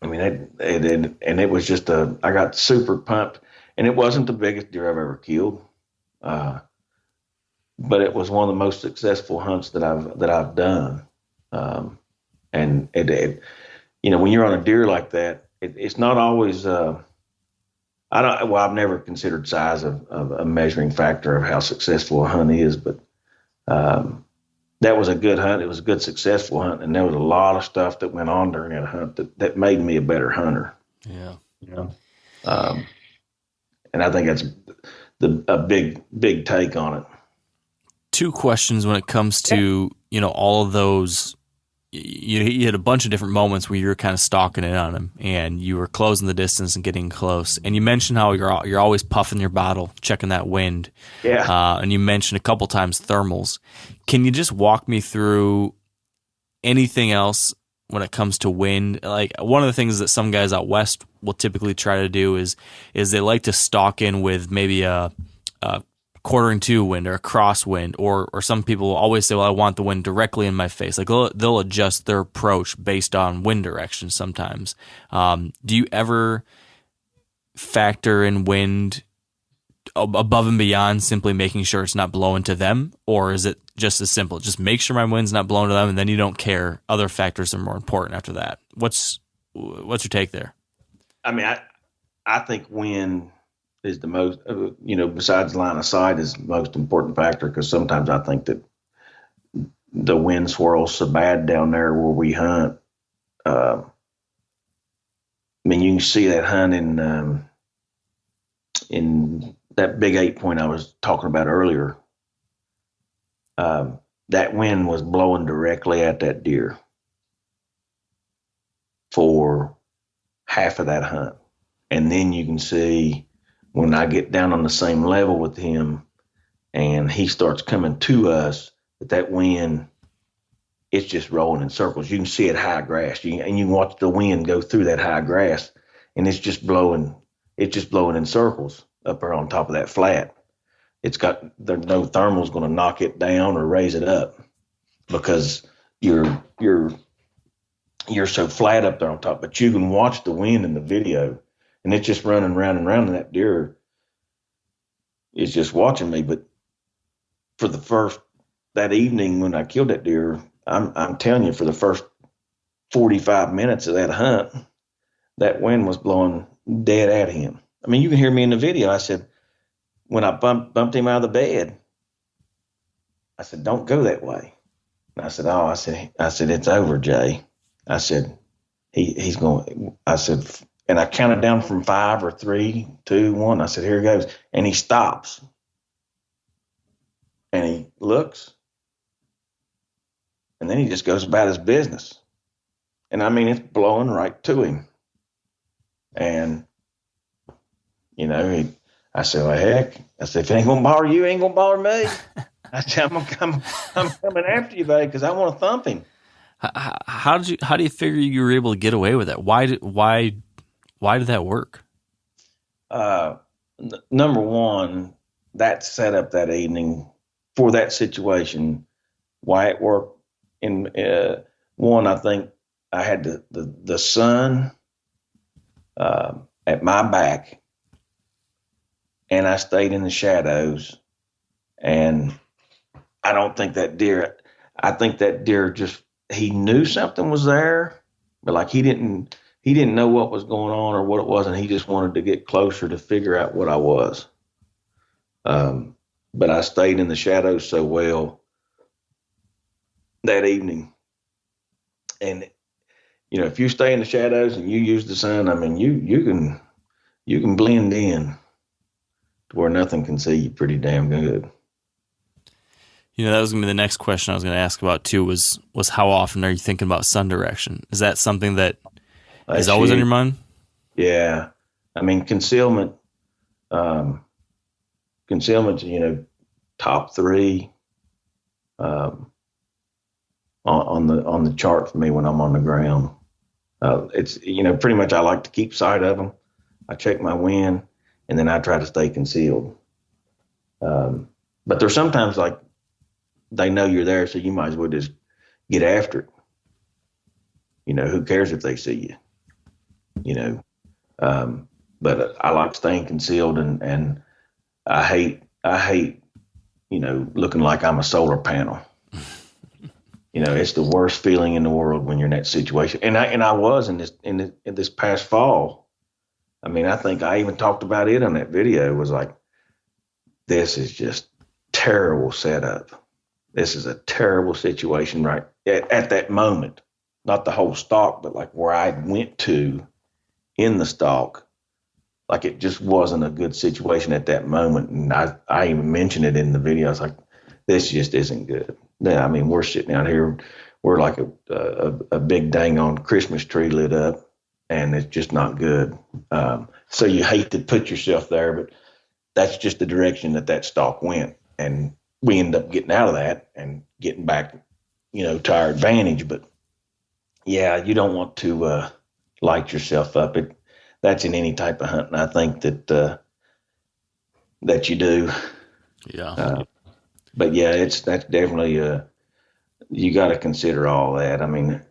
It was just I got super pumped, and it wasn't the biggest deer I've ever killed, but it was one of the most successful hunts that I've done. And when you're on a deer like that, it's not always, I I've never considered size of a measuring factor of how successful a hunt is, but that was a good hunt. It was a good, successful hunt, and there was a lot of stuff that went on during that hunt that made me a better hunter. Yeah. And I think that's a big take on it. Two questions when it comes to, all of those. You had a bunch of different moments where you were kind of stalking in on him, and you were closing the distance and getting close. And you mentioned how you're always puffing your bottle, checking that wind. Yeah. And you mentioned a couple times thermals. Can you just walk me through anything else when it comes to wind? Like, one of the things that some guys out west will typically try to do is they like to stalk in with maybe a quartering to wind or a crosswind, or some people will always say, well, I want the wind directly in my face. Like, they'll adjust their approach based on wind direction sometimes. Do you ever factor in wind above and beyond simply making sure it's not blowing to them? Or is it just as simple? Just make sure my wind's not blowing to them, and then you don't care. Other factors are more important after that. What's your take there? I mean, I think wind is the most, besides line of sight, is the most important factor, because sometimes I think that the wind swirls so bad down there where we hunt. I mean, you can see that hunt in that big 8 point I was talking about earlier. That wind was blowing directly at that deer for half of that hunt. And then you can see when I get down on the same level with him and he starts coming to us, that wind, it's just rolling in circles. You can see it high grass, and you can watch the wind go through that high grass, and it's just blowing in circles up there on top of that flat. There's no thermal's going to knock it down or raise it up, because you're so flat up there on top. But you can watch the wind in the video, and it's just running round and round, and that deer is just watching me. But for that evening when I killed that deer, I'm telling you, for the first 45 minutes of that hunt, that wind was blowing dead at him. I mean, you can hear me in the video. I said, when I bumped him out of the bed, I said, don't go that way. And I said, it's over, Jay. I said, he's going, I said, and I counted down from 5 or 3, 2, 1. I said, here he goes. And he stops. And he looks. And then he just goes about his business. And I mean, it's blowing right to him. And, I said, well, heck. I said, if it ain't going to bother you, it ain't going to bother me. I said, I'm coming after you, buddy, because I want to thump him. How do you figure you were able to get away with it? Why did that work? Number one, that setup that evening for that situation, why it worked. In one, I think I had the sun at my back, and I stayed in the shadows. And I don't think that deer. I think that deer he knew something was there, but like he didn't know what was going on or what it was, and he just wanted to get closer to figure out what I was. But I stayed in the shadows so well that evening. And, if you stay in the shadows and you use the sun, I mean, you can blend in to where nothing can see you pretty damn good. That was going to be the next question I was going to ask about too, was how often are you thinking about sun direction? Is that something that is always on your mind? Yeah. I mean, concealment, top 3 on the chart for me when I'm on the ground. It's, pretty much I like to keep sight of them. I check my wind, and then I try to stay concealed. But there's sometimes like they know you're there, so you might as well just get after it. Who cares if they see you? But I like staying concealed, and I hate, looking like I'm a solar panel. It's the worst feeling in the world when you're in that situation. And I was in this past fall. I mean, I think I even talked about it on that video. It was like, this is just terrible setup. This is a terrible situation right at that moment. Not the whole stalk, but like where I went to in the stalk. Like it just wasn't a good situation at that moment. And I even mentioned it in the video. I was like, this just isn't good. Yeah, I mean, we're sitting out here. We're like a big dang on Christmas tree lit up, and it's just not good. So you hate to put yourself there, but that's just the direction that stalk went. And we end up getting out of that and getting back, to our advantage. But yeah, you don't want to light yourself up. That's in any type of hunting. I think that you do. Yeah. But yeah, that's definitely you got to consider all that. I mean,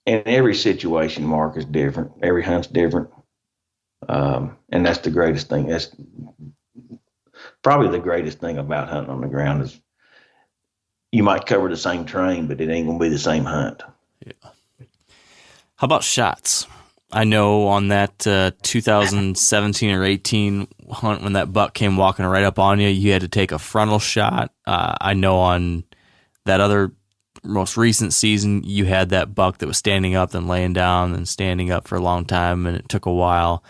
and every situation, Mark, is different. Every hunt's different. And that's the greatest thing. That's probably the greatest thing about hunting on the ground is you might cover the same terrain, but it ain't going to be the same hunt. Yeah. How about shots? I know on that 2017 or 18 hunt when that buck came walking right up on you, you had to take a frontal shot. I know on that other most recent season, you had that buck that was standing up, then laying down, then standing up for a long time, and it took a while.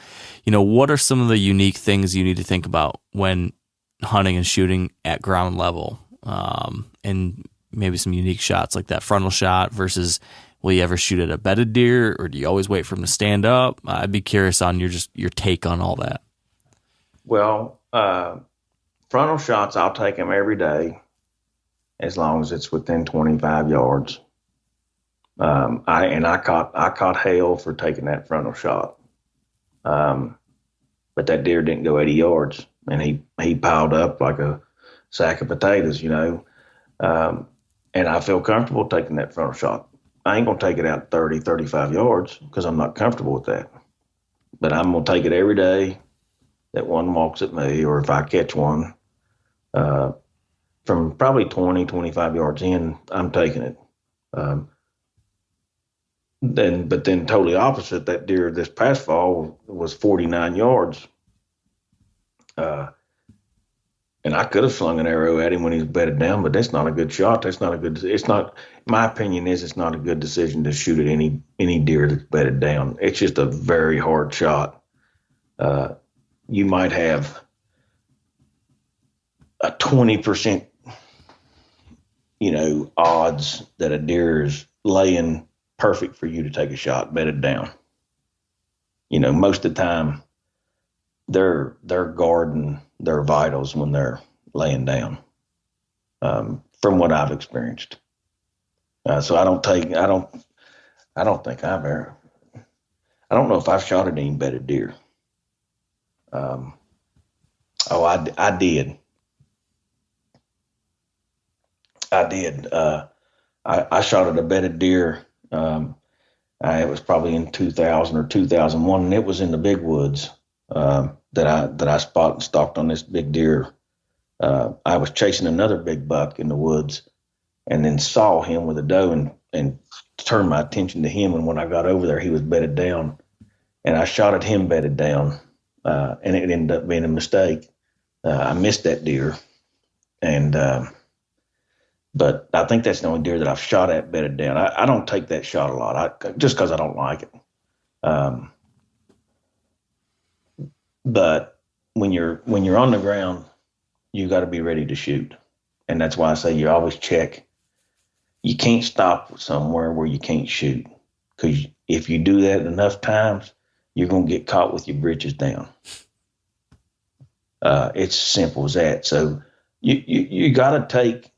What are some of the unique things you need to think about when hunting and shooting at ground level? And maybe some unique shots like that frontal shot versus will you ever shoot at a bedded deer, or do you always wait for him to stand up? I'd be curious on your take on all that. Well, frontal shots, I'll take them every day as long as it's within 25 yards. I caught hail for taking that frontal shot. But that deer didn't go 80 yards, and he piled up like a sack of potatoes, and I feel comfortable taking that frontal shot. I ain't going to take it out 30, 35 yards because I'm not comfortable with that. But I'm going to take it every day that one walks at me, or if I catch one, from probably 20, 25 yards in, I'm taking it. But then totally opposite, that deer this past fall was 49 yards. And I could have slung an arrow at him when he was bedded down, but that's not a good shot. My opinion is it's not a good decision to shoot at any deer that's bedded down. It's just a very hard shot. You might have a 20%, odds that a deer is laying perfect for you to take a shot bedded down. Most of the time they're guarding their vitals when they're laying down, from what I've experienced. So I don't know if I've shot at any bedded deer. I did. I shot at a bedded deer. It was probably in 2000 or 2001, and it was in the big woods that I spotted and stalked on this big deer. I was chasing another big buck in the woods, and then saw him with a doe and turned my attention to him. And when I got over there, he was bedded down, and I shot at him bedded down, and it ended up being a mistake. I missed that deer, but I think that's the only deer that I've shot at bedded down. I don't take that shot a lot, just because I don't like it. But when you're on the ground, you got to be ready to shoot, and that's why I say you always check. You can't stop somewhere where you can't shoot, because if you do that enough times, you're gonna get caught with your britches down. It's simple as that. So you got to take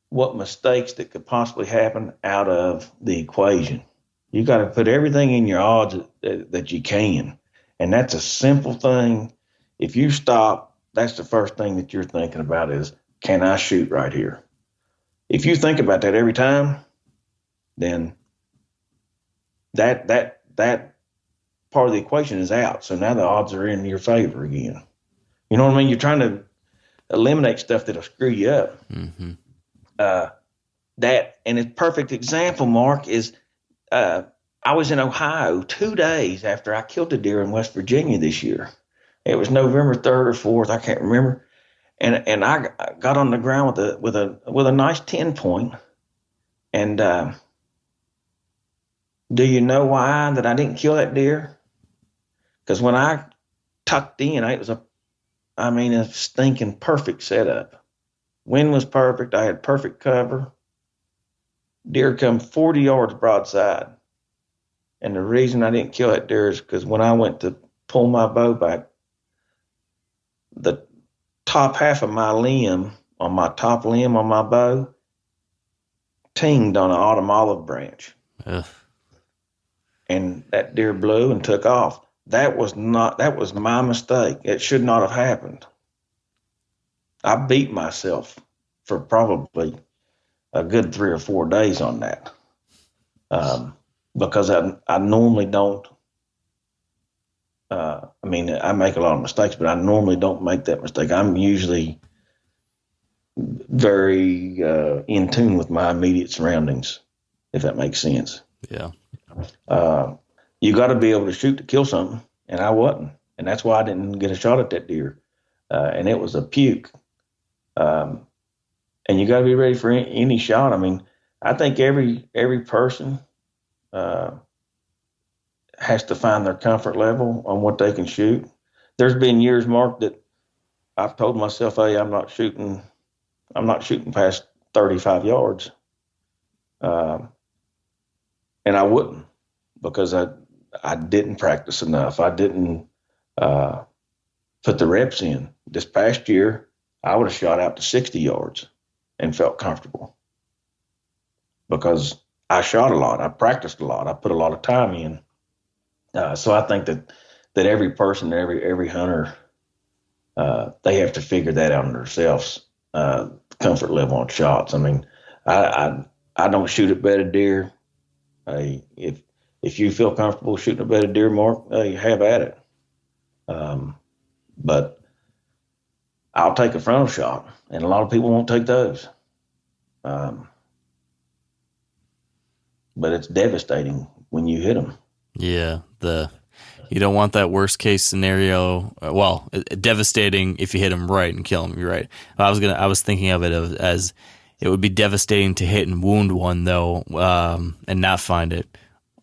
what mistakes that could possibly happen out of the equation. You got to put everything in your odds that you can. And that's a simple thing. If you stop, that's the first thing that you're thinking about is, can I shoot right here? If you think about that every time, then that part of the equation is out. So now the odds are in your favor again. You know what I mean? You're trying to eliminate stuff that'll screw you up. Mm-hmm. And a perfect example, Mark, is I was in Ohio 2 days after I killed a deer in West Virginia this year. It was November 3rd or 4th, I can't remember. And I got on the ground with a nice 10 point. And do you know why that I didn't kill that deer? Because when I tucked in, it was a stinking perfect setup. Wind was perfect. I had perfect cover. Deer come 40 yards broadside. And the reason I didn't kill that deer is because when I went to pull my bow back, the top half of my limb, on my top limb on my bow, tinged on an autumn olive branch. Ugh. And that deer blew and took off. That was my mistake. It should not have happened. I beat myself for probably a good 3 or 4 days on that. Because I normally don't, I make a lot of mistakes, but I normally don't make that mistake. I'm usually very in tune with my immediate surroundings, if that makes sense. Yeah. You got to be able to shoot to kill something, and I wasn't. And that's why I didn't get a shot at that deer. And it was a puke. And you got to be ready for any shot. I mean, I think every person has to find their comfort level on what they can shoot. There's been years, Mark, that I've told myself, hey, I'm not shooting past 35 yards. And I wouldn't, because I didn't practice enough. I didn't put the reps in. This past year, I would have shot out to 60 yards and felt comfortable, because I shot a lot. I practiced a lot. I put a lot of time in. So I think that every person, every hunter, they have to figure that out themselves. Comfort level on shots. I mean, I don't shoot at bedded deer. If you feel comfortable shooting a bedded deer, Mark, have at it. But I'll take a frontal shot, and a lot of people won't take those. But it's devastating when you hit them. Yeah, you don't want that worst case scenario. Well, devastating if you hit him right and kill him. You're right. I was thinking of it as it would be devastating to hit and wound one though, and not find it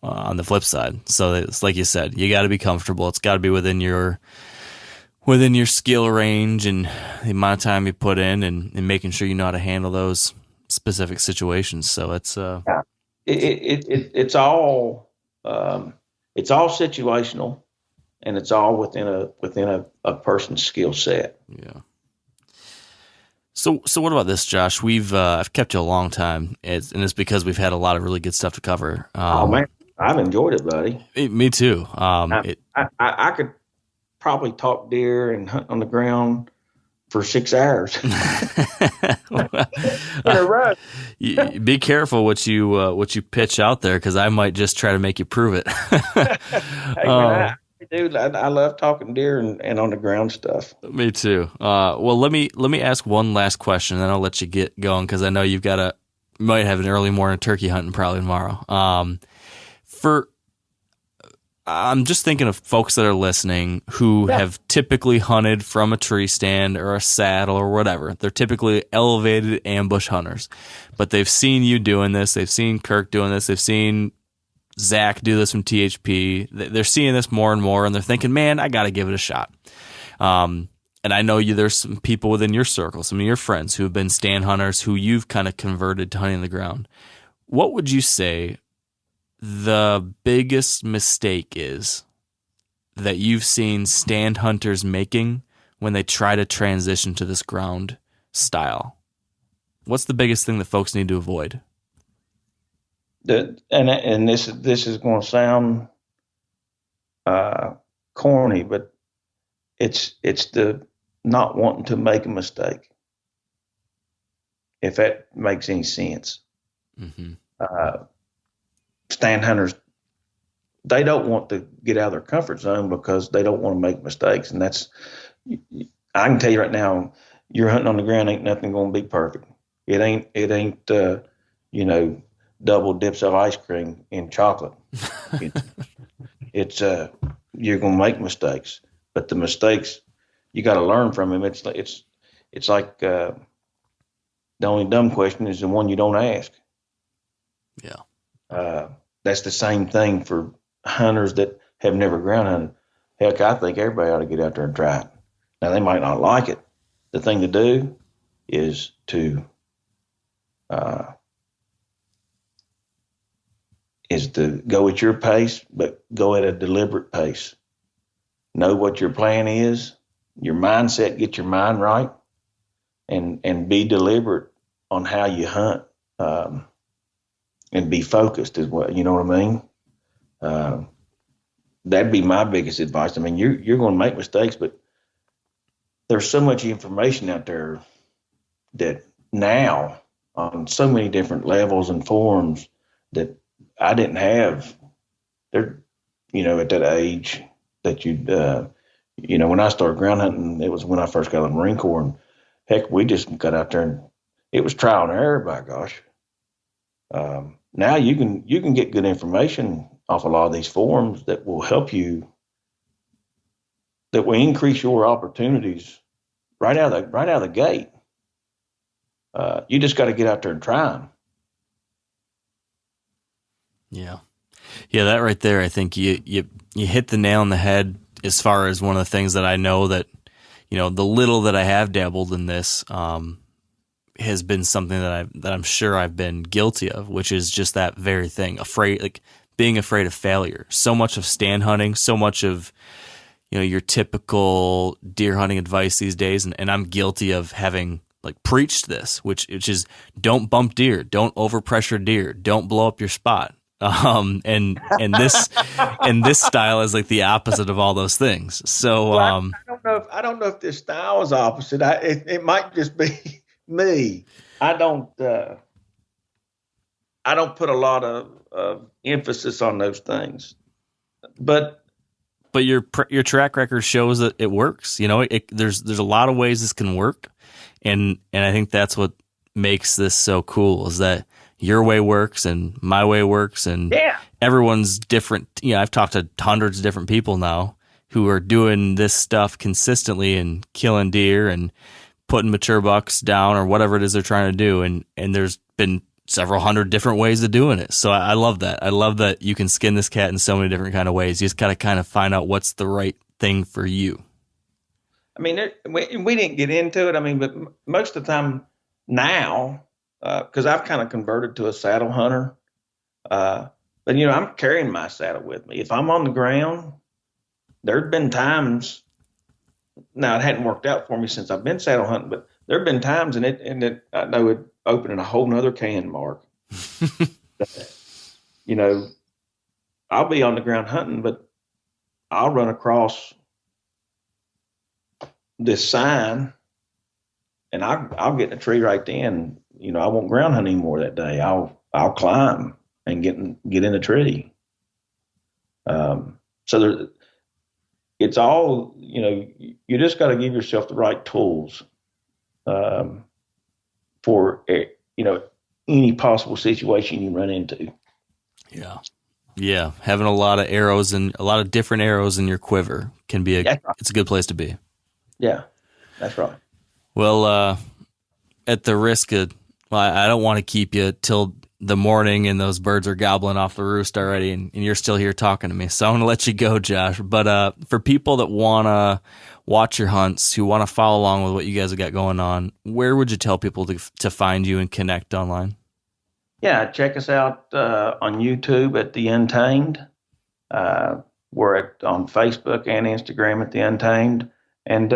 on the flip side. So it's like you said, you got to be comfortable. It's got to be within your skill range and the amount of time you put in, and making sure you know how to handle those specific situations. So it's it's all situational, and it's all within a person's skill set. Yeah. So what about this, Josh? I've kept you a long time, and it's because we've had a lot of really good stuff to cover. Oh man, I've enjoyed it, buddy. Me too. I could probably talk deer and hunt on the ground for 6 hours in a row. Be careful what you pitch out there, because I might just try to make you prove it. Hey, man, I love talking deer and on the ground stuff. Me too. Well, let me ask one last question, and then I'll let you get going, because I know you might have an early morning turkey hunting probably tomorrow. I'm just thinking of folks that are listening who have typically hunted from a tree stand or a saddle or whatever. They're typically elevated ambush hunters, but they've seen you doing this. They've seen Kirk doing this. They've seen Zach do this from THP. They're seeing this more and more, and they're thinking, man, I got to give it a shot. And I know there's some people within your circle, some of your friends who have been stand hunters who you've kind of converted to hunting the ground. What would you say the biggest mistake is that you've seen stand hunters making when they try to transition to this ground style? What's the biggest thing that folks need to avoid? And this is going to sound corny, but it's the not wanting to make a mistake, if that makes any sense. Mm-hmm. Stand hunters, they don't want to get out of their comfort zone because they don't want to make mistakes. And I can tell you right now, you're hunting on the ground, ain't nothing going to be perfect. It ain't double dips of ice cream in chocolate. It's you're going to make mistakes, but the mistakes you got to learn from them. It's like the only dumb question is the one you don't ask. Yeah. That's the same thing for hunters that have never ground hunted. Heck, I think everybody ought to get out there and try it. Now, they might not like it. The thing to do is to go at your pace, but go at a deliberate pace. Know what your plan is, your mindset, get your mind right, and be deliberate on how you hunt, and be focused as well. You know what I mean? That'd be my biggest advice. I mean, you're going to make mistakes, but there's so much information out there that now on so many different levels and forms that I didn't have. They're, at that age that when I started ground hunting, it was when I first got out of the Marine Corps, and heck, we just got out there and it was trial and error, by gosh. Now you can get good information off a lot of these forums that will help you, that will increase your opportunities right out of the gate. You just got to get out there and try them. Yeah. Yeah, that right there, I think you hit the nail on the head as far as one of the things that I know that, the little that I have dabbled in this has been something that I'm sure I've been guilty of, which is just that very thing, being afraid of failure. So much of stand hunting, so much of, your typical deer hunting advice these days, and I'm guilty of having preached this, which is don't bump deer, don't overpressure deer, don't blow up your spot. And this style is the opposite of all those things. So, well, I don't know if this style is opposite. It might just be me. I don't put a lot of emphasis on those things, but your track record shows that it works. There's a lot of ways this can work. And I think that's what makes this so cool, is that your way works and my way works, and everyone's different. I've talked to hundreds of different people now who are doing this stuff consistently and killing deer and putting mature bucks down or whatever it is they're trying to do. And there's been several hundred different ways of doing it. So I love that. I love that you can skin this cat in so many different kind of ways. You just got to kind of find out what's the right thing for you. I mean, we didn't get into it. I mean, but most of the time now, because I've kind of converted to a saddle hunter, but I'm carrying my saddle with me. If I'm on the ground, there've been times. Now it hadn't worked out for me since I've been saddle hunting, but there've been times, and it I know it opening a whole nother can, Mark. I'll be on the ground hunting, but I'll run across this sign, and I'll get in a tree right then. I won't ground hunt anymore that day. I'll climb and get in the tree. So it's all, you just got to give yourself the right tools for any possible situation you run into. Yeah, having a lot of arrows and a lot of different arrows in your quiver can be it's a good place to be. Yeah, that's right. Well, at the risk of, I don't want to keep you till the morning and those birds are gobbling off the roost already, and you're still here talking to me. So I'm going to let you go, Josh. But for people that want to watch your hunts, who want to follow along with what you guys have got going on, where would you tell people to find you and connect online? Yeah, check us out on YouTube at The Untamed. We're on Facebook and Instagram at The Untamed. And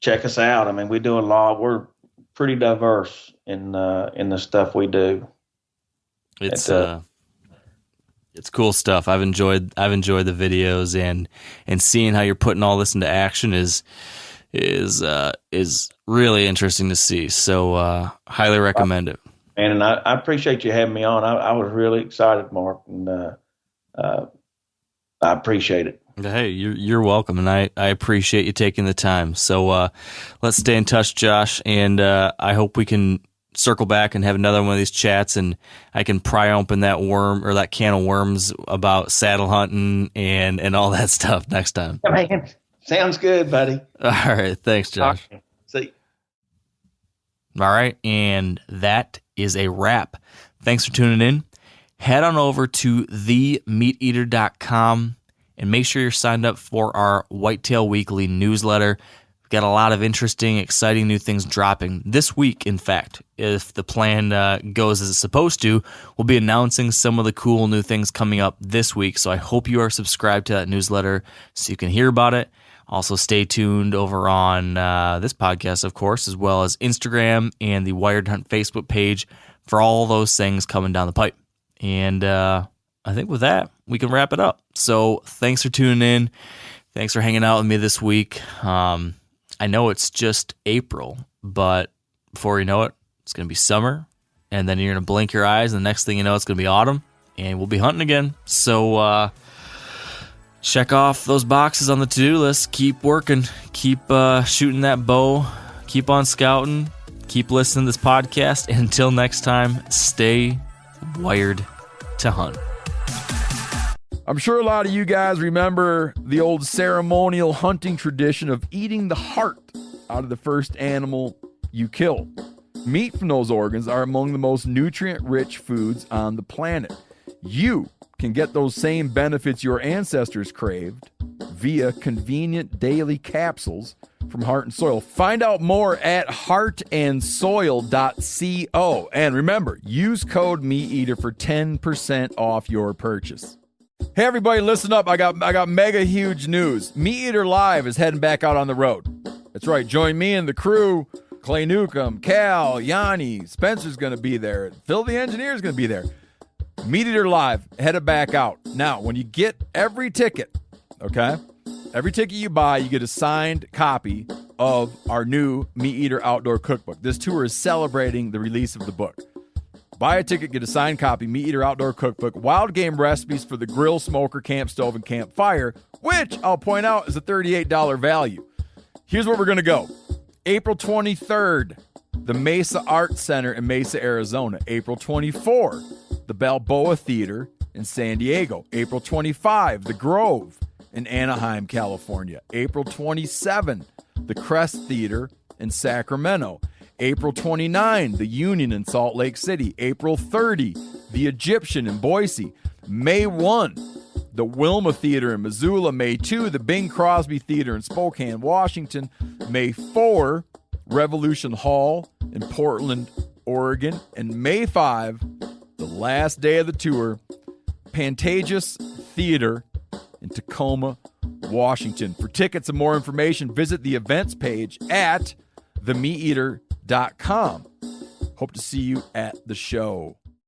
check us out. I mean, we do a lot. We're pretty diverse in the stuff we do. It's cool stuff. I've enjoyed the videos, and seeing how you're putting all this into action is really interesting to see. So highly recommend it. And I appreciate you having me on. I was really excited, Mark, and I appreciate it. Hey, you're welcome, and I appreciate you taking the time. So let's stay in touch, Josh, and I hope we can circle back and have another one of these chats, and I can pry open that worm or that can of worms about saddle hunting and all that stuff next time. Yeah, man. Sounds good, buddy. All right. Thanks, Josh. Okay. See. All right. And that is a wrap. Thanks for tuning in. Head on over to themeateater.com and make sure you're signed up for our Whitetail Weekly newsletter. We've got a lot of interesting, exciting new things dropping this week. In fact, if the plan goes as it's supposed to, we'll be announcing some of the cool new things coming up this week. So I hope you are subscribed to that newsletter so you can hear about it. Also, stay tuned over on this podcast, of course, as well as Instagram and the Wired Hunt Facebook page for all those things coming down the pipe. And I think with that, we can wrap it up. So thanks for tuning in. Thanks for hanging out with me this week. I know it's just April, but before you know it, it's going to be summer. And then you're going to blink your eyes, and the next thing you know, it's going to be autumn, and we'll be hunting again. So check off those boxes on the to-do list. Keep working. Keep shooting that bow. Keep on scouting. Keep listening to this podcast. And until next time, stay wired to hunt. I'm sure a lot of you guys remember the old ceremonial hunting tradition of eating the heart out of the first animal you kill. Meat from those organs are among the most nutrient-rich foods on the planet. You can get those same benefits your ancestors craved via convenient daily capsules from Heart and Soil. Find out more at heartandsoil.co. And remember, use code MeatEater for 10% off your purchase. Hey everybody, listen up. I got mega huge news. MeatEater Live is heading back out on the road. That's right. Join me and the crew. Clay Newcomb, Cal, Yanni, Spencer's going to be there. Phil the engineer's going to be there. MeatEater Live, headed back out. Now, when you get every ticket, okay, every ticket you buy, you get a signed copy of our new MeatEater Outdoor Cookbook. This tour is celebrating the release of the book. Buy a ticket, get a signed copy, MeatEater Outdoor Cookbook, wild game recipes for the grill, smoker, camp stove, and campfire, which I'll point out is a $38 value. Here's where we're going to go. April 23rd, the Mesa Art Center in Mesa, Arizona. April 24th, the Balboa Theater in San Diego. April 25, the Grove in Anaheim, California. April 27, the Crest Theater in Sacramento. April 29, the Union in Salt Lake City. April 30, the Egyptian in Boise. May 1, the Wilma Theater in Missoula. May 2, the Bing Crosby Theater in Spokane, Washington. May 4, Revolution Hall in Portland, Oregon. And May 5, the last day of the tour, Pantages Theater in Tacoma, Washington. For tickets and more information, visit the events page at themeateater.com. Hope to see you at the show.